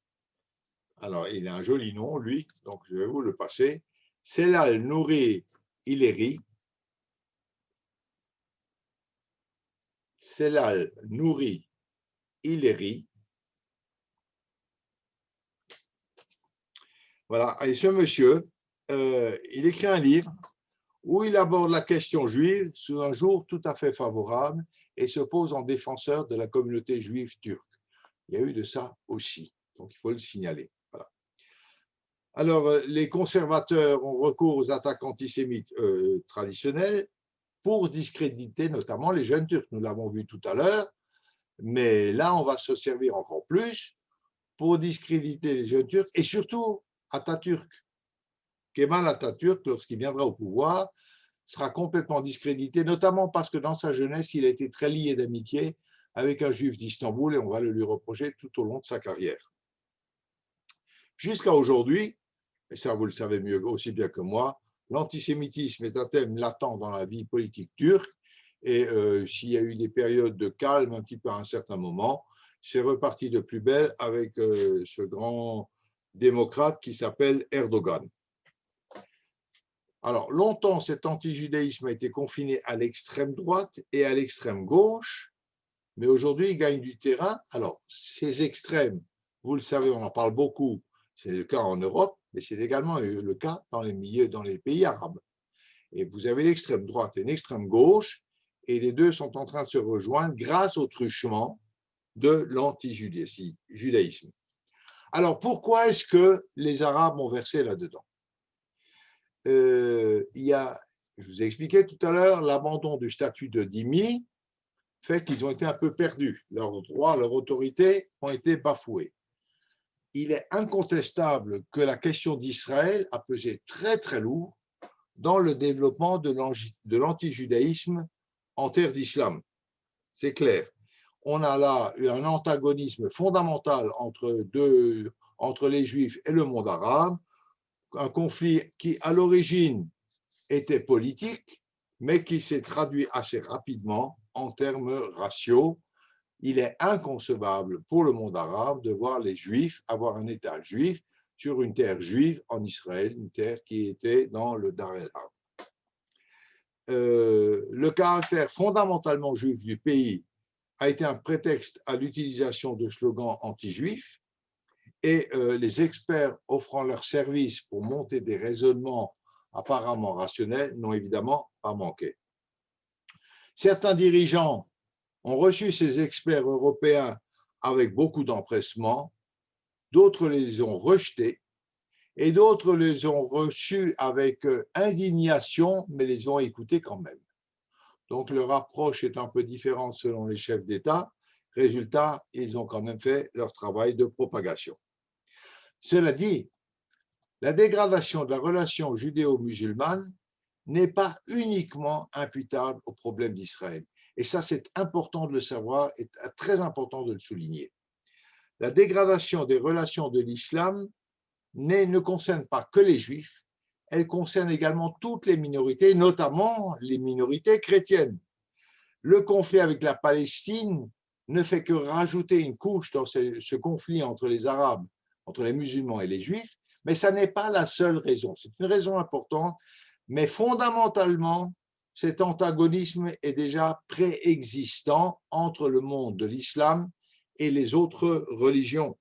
Alors, il a un joli nom, lui, donc je vais vous le passer. Celal Nouri Ileri. Celal Nouri Ileri. Voilà, et ce monsieur, il écrit un livre où il aborde la question juive sous un jour tout à fait favorable et se pose en défenseur de la communauté juive turque. Il y a eu de ça aussi, donc il faut le signaler. Voilà. Alors, les conservateurs ont recours aux attaques antisémites traditionnelles pour discréditer notamment les jeunes Turcs. Nous l'avons vu tout à l'heure, mais là, on va se servir encore plus pour discréditer les jeunes Turcs et surtout Atatürk. Kemal Atatürk, lorsqu'il viendra au pouvoir, sera complètement discrédité, notamment parce que dans sa jeunesse, il a été très lié d'amitié avec un juif d'Istanbul et on va le lui reprocher tout au long de sa carrière. Jusqu'à aujourd'hui, et ça vous le savez mieux aussi bien que moi, l'antisémitisme est un thème latent dans la vie politique turque et s'il y a eu des périodes de calme un petit peu à un certain moment, c'est reparti de plus belle avec ce grand démocrate qui s'appelle Erdogan. Alors, longtemps, cet antijudaïsme a été confiné à l'extrême droite et à l'extrême gauche, mais aujourd'hui, il gagne du terrain. Alors, ces extrêmes, vous le savez, on en parle beaucoup, c'est le cas en Europe, mais c'est également le cas dans les pays arabes. Et vous avez l'extrême droite et l'extrême gauche, et les deux sont en train de se rejoindre grâce au truchement de l'antijudaïsme. Alors, pourquoi est-ce que les Arabes ont versé là-dedans? Je vous ai expliqué tout à l'heure, l'abandon du statut de dhimmi fait qu'ils ont été un peu perdus. Leurs droits, leur autorité ont été bafoués. Il est incontestable que la question d'Israël a pesé très très lourd dans le développement de l'antijudaïsme en terre d'islam. C'est clair. On a là eu un antagonisme fondamental entre les Juifs et le monde arabe, un conflit qui, à l'origine, était politique, mais qui s'est traduit assez rapidement en termes raciaux. Il est inconcevable pour le monde arabe de voir les Juifs avoir un État juif sur une terre juive en Israël, une terre qui était dans le Dar el-Harb. Le caractère fondamentalement juif du pays a été un prétexte à l'utilisation de slogans anti-juifs et les experts offrant leurs services pour monter des raisonnements apparemment rationnels n'ont évidemment pas manqué. Certains dirigeants ont reçu ces experts européens avec beaucoup d'empressement, d'autres les ont rejetés et d'autres les ont reçus avec indignation, mais les ont écoutés quand même. Donc leur approche est un peu différente selon les chefs d'État. Résultat, ils ont quand même fait leur travail de propagation. Cela dit, la dégradation de la relation judéo-musulmane n'est pas uniquement imputable au problème d'Israël. Et ça, c'est important de le savoir et très important de le souligner. La dégradation des relations de l'islam ne concerne pas que les juifs, elle concerne également toutes les minorités, notamment les minorités chrétiennes. Le conflit avec la Palestine ne fait que rajouter une couche dans ce conflit entre les Arabes, entre les musulmans et les juifs, mais ça n'est pas la seule raison. C'est une raison importante, mais fondamentalement, cet antagonisme est déjà préexistant entre le monde de l'islam et les autres religions.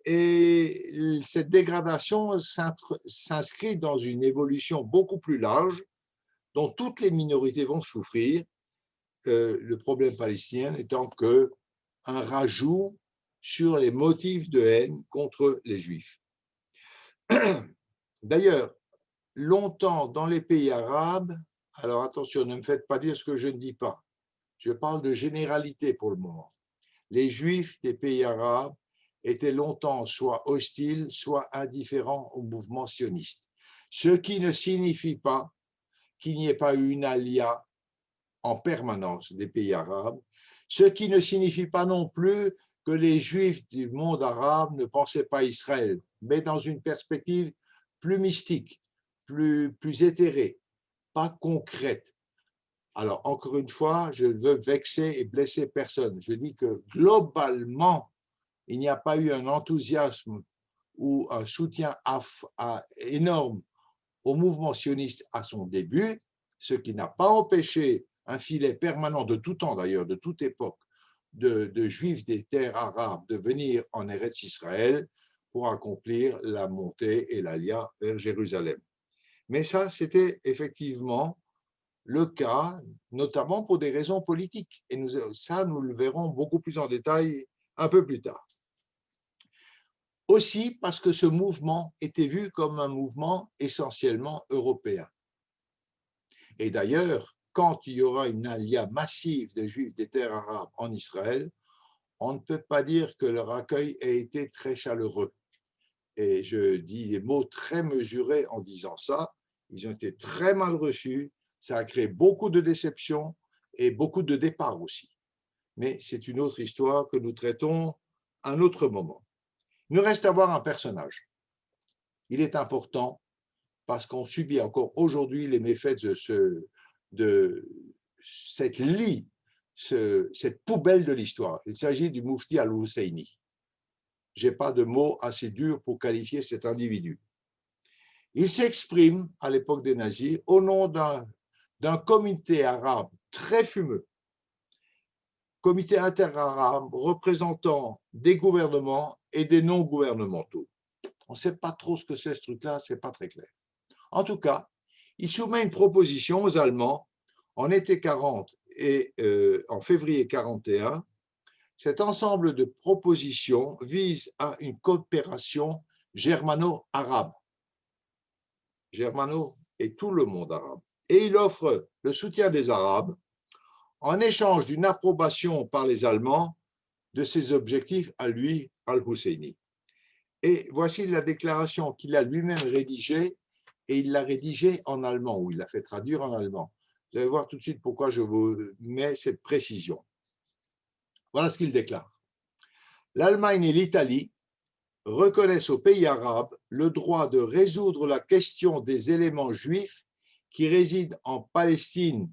Et cette dégradation s'inscrit dans une évolution beaucoup plus large dont toutes les minorités vont souffrir, le problème palestinien étant qu'un rajout sur les motifs de haine contre les Juifs. D'ailleurs, longtemps dans les pays arabes, alors attention, ne me faites pas dire ce que je ne dis pas, je parle de généralité pour le moment. Les Juifs des pays arabes étaient longtemps soit hostiles, soit indifférents au mouvement sioniste. Ce qui ne signifie pas qu'il n'y ait pas eu une alia en permanence des pays arabes, ce qui ne signifie pas non plus que les Juifs du monde arabe ne pensaient pas Israël, mais dans une perspective plus mystique, plus éthérée, pas concrète. Alors, encore une fois, je ne veux vexer et blesser personne. Je dis que globalement, il n'y a pas eu un enthousiasme ou un soutien énorme au mouvement sioniste à son début, ce qui n'a pas empêché un filet permanent de tout temps d'ailleurs, de toute époque, de juifs des terres arabes de venir en Eretz Israël pour accomplir la montée et l'Alia vers Jérusalem. Mais ça, c'était effectivement le cas, notamment pour des raisons politiques. Et nous le verrons beaucoup plus en détail un peu plus tard. Aussi parce que ce mouvement était vu comme un mouvement essentiellement européen. Et d'ailleurs, quand il y aura une alia massive de Juifs des terres arabes en Israël, on ne peut pas dire que leur accueil ait été très chaleureux. Et je dis des mots très mesurés en disant ça. Ils ont été très mal reçus. Ça a créé beaucoup de déceptions et beaucoup de départs aussi. Mais c'est une autre histoire que nous traitons à un autre moment. Il nous reste à voir un personnage. Il est important parce qu'on subit encore aujourd'hui les méfaits de cette lie, cette poubelle de l'histoire. Il s'agit du Mufti al-Husseini. Je n'ai pas de mots assez durs pour qualifier cet individu. Il s'exprime à l'époque des nazis au nom d'un comité arabe très fumeux, comité interarabe représentant des gouvernements et des non-gouvernementaux. On ne sait pas trop ce que c'est ce truc-là, ce n'est pas très clair. En tout cas, il soumet une proposition aux Allemands en été 40 et en février 41. Cet ensemble de propositions vise à une coopération germano-arabe. Germano et tout le monde arabe. Et il offre le soutien des Arabes en échange d'une approbation par les Allemands de ses objectifs à lui, al-Husseini. Et voici la déclaration qu'il a lui-même rédigée, et il l'a rédigée en allemand, ou il l'a fait traduire en allemand. Vous allez voir tout de suite pourquoi je vous mets cette précision. Voilà ce qu'il déclare. L'Allemagne et l'Italie reconnaissent aux pays arabes le droit de résoudre la question des éléments juifs qui résident en Palestine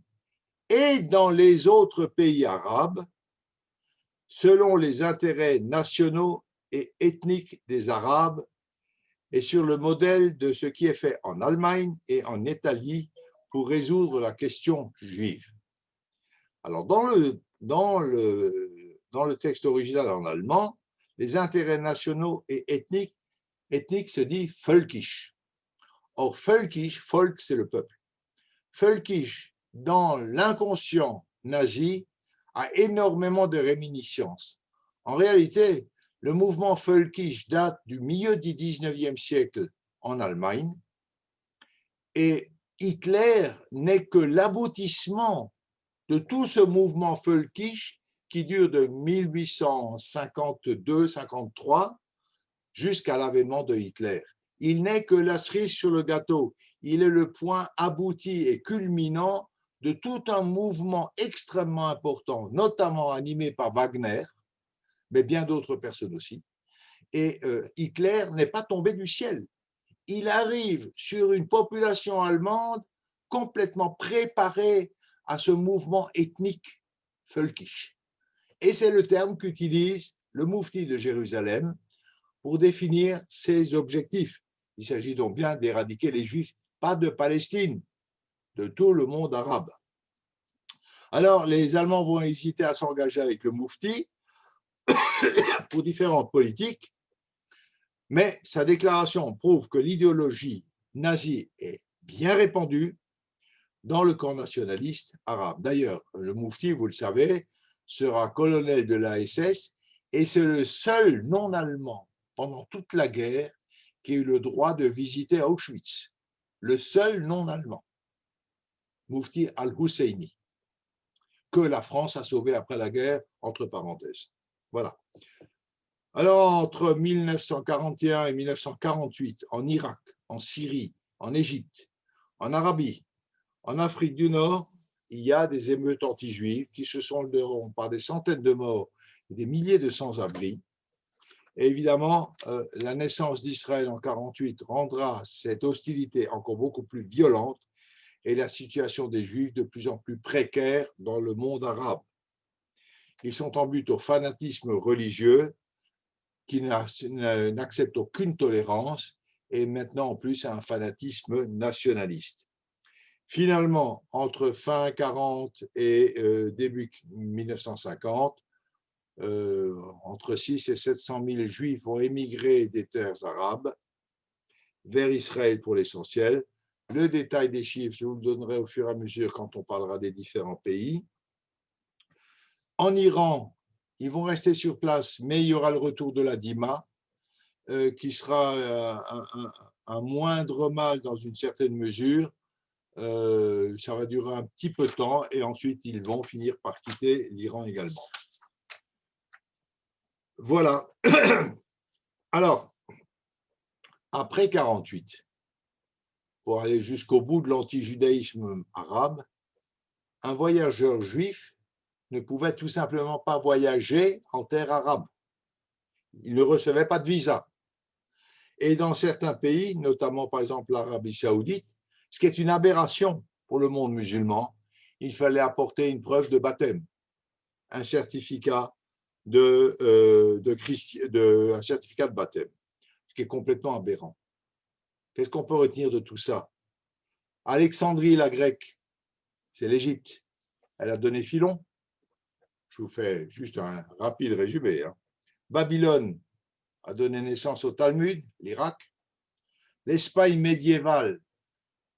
et dans les autres pays arabes, selon les intérêts nationaux et ethniques des Arabes et sur le modèle de ce qui est fait en Allemagne et en Italie pour résoudre la question juive. Alors, dans le texte original en allemand, les intérêts nationaux et ethniques se dit völkisch. Or, völkisch, volk, c'est le peuple. Völkisch, dans l'inconscient nazi, a énormément de réminiscences. En réalité, le mouvement völkisch date du milieu du 19e siècle en Allemagne et Hitler n'est que l'aboutissement de tout ce mouvement völkisch qui dure de 1852-53 jusqu'à l'avènement de Hitler. Il n'est que la cerise sur le gâteau. Il est le point abouti et culminant de tout un mouvement extrêmement important, notamment animé par Wagner, mais bien d'autres personnes aussi. Et Hitler n'est pas tombé du ciel. Il arrive sur une population allemande complètement préparée à ce mouvement ethnique völkisch. Et c'est le terme qu'utilise le Mufti de Jérusalem pour définir ses objectifs. Il s'agit donc bien d'éradiquer les Juifs, pas de Palestine, de tout le monde arabe. Alors, les Allemands vont hésiter à s'engager avec le Mufti pour différentes politiques, mais sa déclaration prouve que l'idéologie nazie est bien répandue dans le camp nationaliste arabe. D'ailleurs, le Mufti, vous le savez, sera colonel de la SS et c'est le seul non-allemand pendant toute la guerre qui a eu le droit de visiter Auschwitz. Le seul non-allemand, Mufti al-Husseini, que la France a sauvé après la guerre, entre parenthèses. Voilà. Alors, entre 1941 et 1948, en Irak, en Syrie, en Égypte, en Arabie, en Afrique du Nord, il y a des émeutes anti-juives qui se solderont par des centaines de morts et des milliers de sans-abri. Et évidemment, la naissance d'Israël en 1948 rendra cette hostilité encore beaucoup plus violente et la situation des Juifs de plus en plus précaire dans le monde arabe. Ils sont en butte au fanatisme religieux qui n'accepte aucune tolérance et maintenant en plus à un fanatisme nationaliste. Finalement, entre fin 40 et début 1950, entre 6 et 700 000 Juifs ont émigré des terres arabes vers Israël pour l'essentiel. Le détail des chiffres, je vous le donnerai au fur et à mesure quand on parlera des différents pays. En Iran, ils vont rester sur place, mais il y aura le retour de la Dima, qui sera un moindre mal dans une certaine mesure. Ça va durer un petit peu de temps et ensuite ils vont finir par quitter l'Iran également. Voilà. Alors, après 48, pour aller jusqu'au bout de l'antijudaïsme arabe, un voyageur juif ne pouvait tout simplement pas voyager en terre arabe. Il ne recevait pas de visa. Et dans certains pays, notamment par exemple l'Arabie saoudite, ce qui est une aberration pour le monde musulman, il fallait apporter une preuve de baptême, un certificat un certificat de baptême, ce qui est complètement aberrant. Qu'est-ce qu'on peut retenir de tout ça? Alexandrie, la grecque, c'est l'Égypte. Elle a donné Philon. Je vous fais juste un rapide résumé. Babylone a donné naissance au Talmud, l'Irak. L'Espagne médiévale,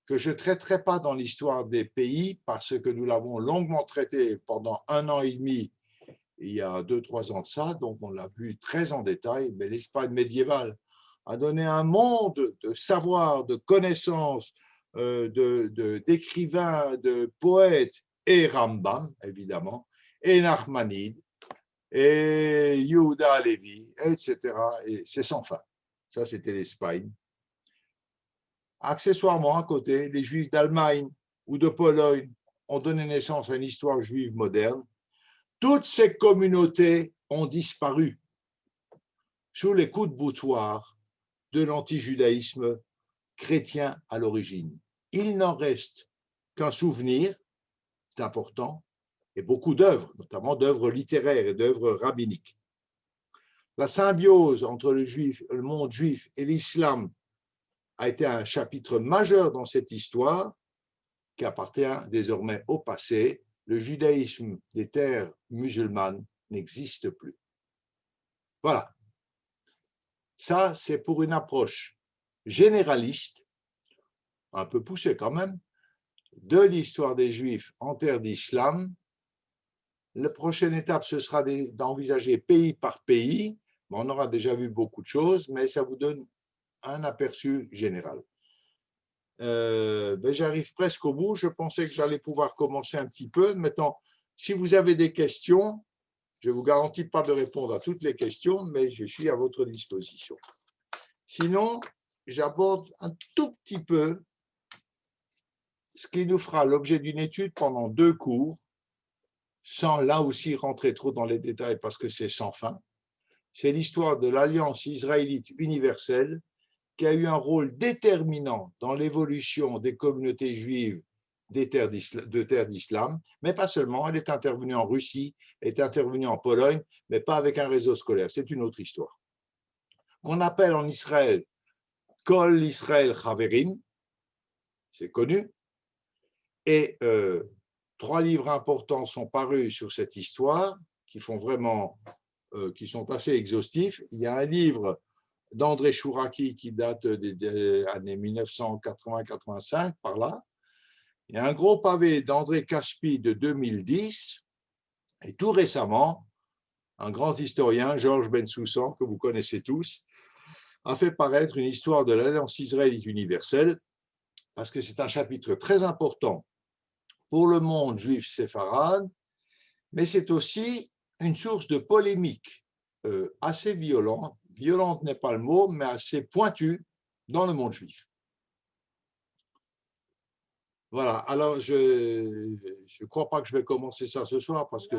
que je ne traiterai pas dans l'histoire des pays parce que nous l'avons longuement traité pendant 1 an et demi, il y a 2-3 ans de ça, donc on l'a vu très en détail, mais l'Espagne médiévale a donné un monde de savoir, de connaissances, d'écrivains, de poètes, et Rambam, évidemment, et Nachmanide, et Yehuda Halevi, etc. Et c'est sans fin. Ça, c'était l'Espagne. Accessoirement, à côté, les Juifs d'Allemagne ou de Pologne ont donné naissance à une histoire juive moderne. Toutes ces communautés ont disparu sous les coups de boutoir de l'antijudaïsme chrétien à l'origine. Il n'en reste qu'un souvenir, c'est important, et beaucoup d'œuvres, notamment d'œuvres littéraires et d'œuvres rabbiniques. La symbiose entre le monde juif et l'islam a été un chapitre majeur dans cette histoire qui appartient désormais au passé. Le judaïsme des terres musulmanes n'existe plus. Voilà. Ça, c'est pour une approche généraliste, un peu poussée quand même, de l'histoire des Juifs en terre d'islam. La prochaine étape, ce sera d'envisager pays par pays. On aura déjà vu beaucoup de choses, mais ça vous donne un aperçu général. J'arrive presque au bout. Je pensais que j'allais pouvoir commencer un petit peu. Maintenant, si vous avez des questions, je ne vous garantis pas de répondre à toutes les questions, mais je suis à votre disposition. Sinon, j'aborde un tout petit peu ce qui nous fera l'objet d'une étude pendant 2 cours, sans là aussi rentrer trop dans les détails parce que c'est sans fin. C'est l'histoire de l'Alliance israélite universelle qui a eu un rôle déterminant dans l'évolution des communautés juives de terres d'islam, mais pas seulement, elle est intervenue en Russie, elle est intervenue en Pologne, mais pas avec un réseau scolaire, c'est une autre histoire. Qu'on appelle en Israël Kol Israël Chaverim, c'est connu, et 3 livres importants sont parus sur cette histoire, qui sont assez exhaustifs. Il y a un livre d'André Chouraki qui date des années 1980-85, par là. Il y a un gros pavé d'André Caspi de 2010, et tout récemment, un grand historien, Georges Bensoussan, que vous connaissez tous, a fait paraître une histoire de l'Alliance israélite universelle, parce que c'est un chapitre très important pour le monde juif séfarade, mais c'est aussi une source de polémique assez violente. Violente n'est pas le mot, mais assez pointue dans le monde juif. Voilà, alors je ne crois pas que je vais commencer ça ce soir parce que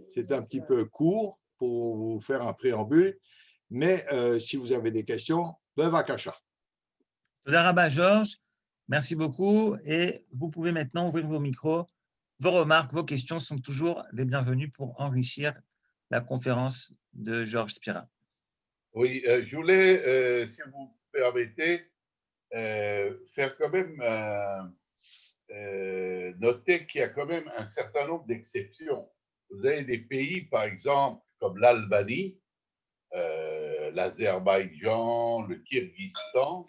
c'est un petit peu court pour vous faire un préambule, mais si vous avez des questions, bevakasha.
Toda Rabba Georges. Merci beaucoup. Et vous pouvez maintenant ouvrir vos micros. Vos remarques, vos questions sont toujours les bienvenues pour enrichir la conférence de Georges Spira.
Oui, je voulais, si vous permettez, faire quand même noter qu'il y a quand même un certain nombre d'exceptions. Vous avez des pays, par exemple, comme l'Albanie, l'Azerbaïdjan, le Kirghizistan,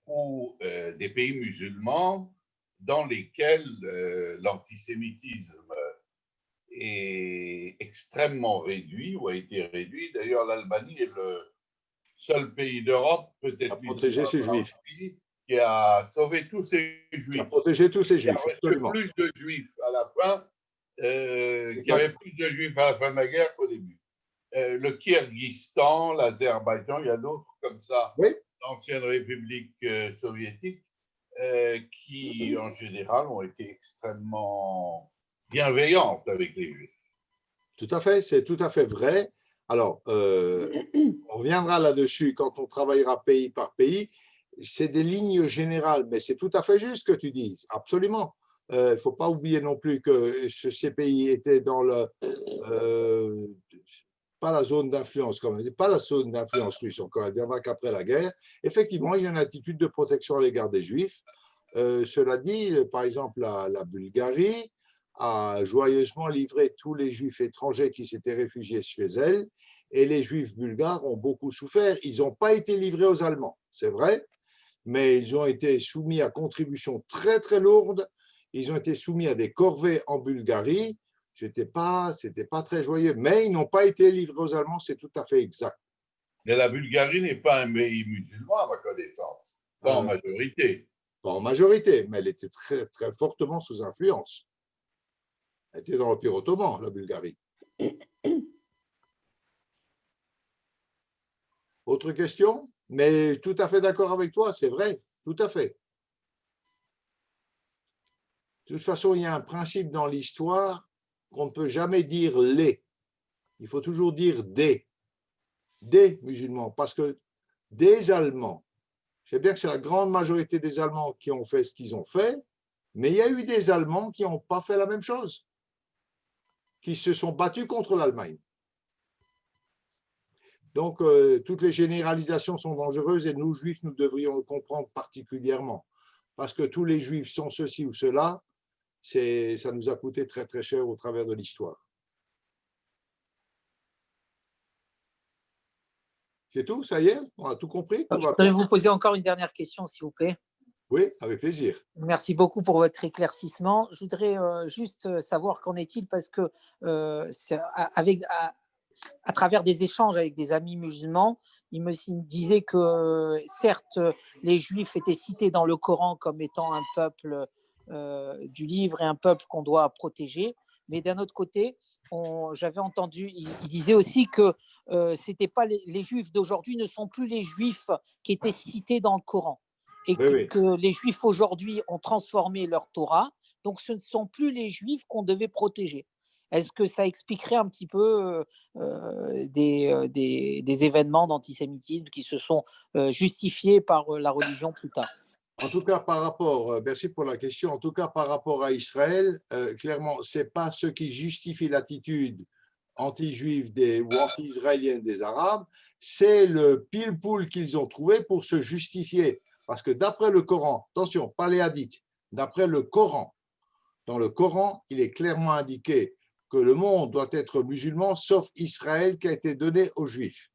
ou des pays musulmans dans lesquels l'antisémitisme est extrêmement réduit ou a été réduit. D'ailleurs, l'Albanie est le seul pays d'Europe, peut-être
protéger ses juifs.
qui a sauvé tous ses
Qui a
juifs.
protégé tous ces
Il y
juifs,
avait
absolument.
plus de juifs à la fin, qu'il y avait plus de juifs à la fin de la guerre qu'au début. Le Kirghizistan, l'Azerbaïdjan, il y a d'autres comme ça,
Oui.
d'anciennes républiques soviétiques, qui en général ont été extrêmement bienveillantes avec les juifs.
Tout à fait, c'est tout à fait vrai. Alors, on reviendra là-dessus quand on travaillera pays par pays. C'est des lignes générales, mais c'est tout à fait juste ce que tu dis, absolument. Il ne faut pas oublier non plus que ces pays étaient dans le… pas la zone d'influence, comme on dit, pas la zone d'influence russe, encore un qu'après la guerre. Effectivement, il y a une attitude de protection à l'égard des Juifs. Cela dit, par exemple, la Bulgarie a joyeusement livré tous les Juifs étrangers qui s'étaient réfugiés chez elle, et les Juifs bulgares ont beaucoup souffert. Ils n'ont pas été livrés aux Allemands, c'est vrai, mais ils ont été soumis à contributions très, très lourdes. Ils ont été soumis à des corvées en Bulgarie. C'était pas très joyeux, mais ils n'ont pas été livrés aux Allemands, c'est tout à fait exact.
Mais la Bulgarie n'est pas un pays musulman, à ma connaissance, pas en majorité.
Pas en majorité, mais elle était très, très fortement sous influence. Elle était dans l'Empire ottoman, la Bulgarie. Autre question? Mais tout à fait d'accord avec toi, c'est vrai, tout à fait. De toute façon, il y a un principe dans l'histoire qu'on ne peut jamais dire les. Il faut toujours dire des musulmans, parce que des Allemands, je sais bien que c'est la grande majorité des Allemands qui ont fait ce qu'ils ont fait, mais il y a eu des Allemands qui n'ont pas fait la même chose, qui se sont battus contre l'Allemagne. Donc, toutes les généralisations sont dangereuses et nous, Juifs, nous devrions le comprendre particulièrement. Parce que tous les Juifs sont ceci ou cela, ça nous a coûté très, très cher au travers de l'histoire. C'est tout, ça y est? On a tout compris?
Je voudrais vous poser encore une dernière question, s'il vous plaît.
Oui, avec plaisir.
Merci beaucoup pour votre éclaircissement. Je voudrais juste savoir qu'en est-il, parce que à travers des échanges avec des amis musulmans, ils me disaient que certes, les Juifs étaient cités dans le Coran comme étant un peuple du livre et un peuple qu'on doit protéger, mais d'un autre côté, j'avais entendu, il disait aussi que c'était pas les Juifs d'aujourd'hui ne sont plus les Juifs qui étaient cités dans le Coran, et que les Juifs aujourd'hui ont transformé leur Torah, donc ce ne sont plus les Juifs qu'on devait protéger. Est-ce que ça expliquerait un petit peu des événements d'antisémitisme qui se sont justifiés par la religion plus tard?
En tout cas, par rapport, merci pour la question, en tout cas par rapport à Israël, clairement, ce n'est pas ce qui justifie l'attitude anti-juive ou anti-israélienne des Arabes, c'est le pile-poule qu'ils ont trouvé pour se justifier. Parce que d'après le Coran, attention, pas les hadiths, d'après le Coran, dans le Coran, il est clairement indiqué que le monde doit être musulman, sauf Israël qui a été donné aux Juifs.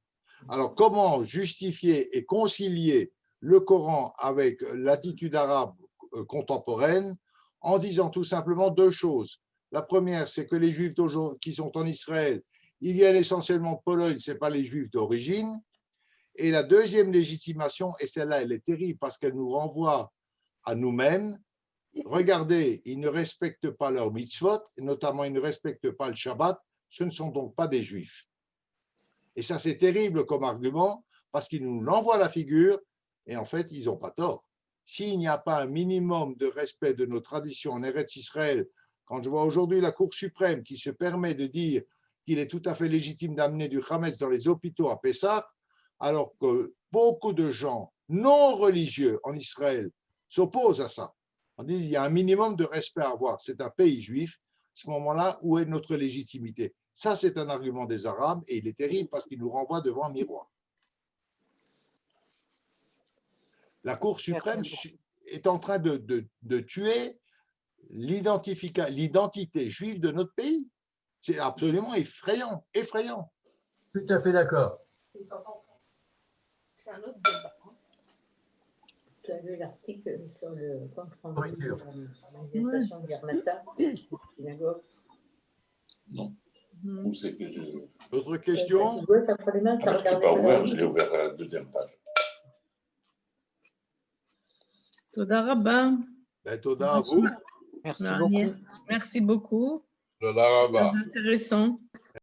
Alors, comment justifier et concilier le Coran avec l'attitude arabe contemporaine en disant tout simplement deux choses. La première, c'est que les Juifs qui sont en Israël, ils viennent essentiellement de Pologne, ce n'est pas les Juifs d'origine. Et la deuxième légitimation, et celle-là, elle est terrible parce qu'elle nous renvoie à nous-mêmes. Regardez, ils ne respectent pas leur mitzvot, et notamment ils ne respectent pas le Shabbat, ce ne sont donc pas des Juifs. Et ça, c'est terrible comme argument parce qu'ils nous l'envoient à la figure et en fait, ils n'ont pas tort. S'il n'y a pas un minimum de respect de nos traditions en Eretz Israël, quand je vois aujourd'hui la Cour suprême qui se permet de dire qu'il est tout à fait légitime d'amener du Hametz dans les hôpitaux à Pessah, alors que beaucoup de gens non religieux en Israël s'oppose à ça. On dit qu'il y a un minimum de respect à avoir. C'est un pays juif. À ce moment-là, où est notre légitimité? Ça, c'est un argument des Arabes et il est terrible parce qu'il nous renvoie devant un miroir. La Cour suprême est en train de tuer l'identité juive de notre pays. C'est absolument effrayant, effrayant.
Tout à fait d'accord.
C'est un autre débat. Tu as vu l'article sur le compte-rendu de la manifestation d'Irmata, synagogue?
Non. Où c'est que je...
Autre question?
Tu dois t'apprendre les mains, tu as
Je ne l'ai
regardé
pas
ça.
ouvert, je l'ai ouvert à la deuxième page.
Toda Rabba.
Toda à vous.
Merci
Marielle.
beaucoup.
Merci beaucoup.
De là-bas.
Très intéressant.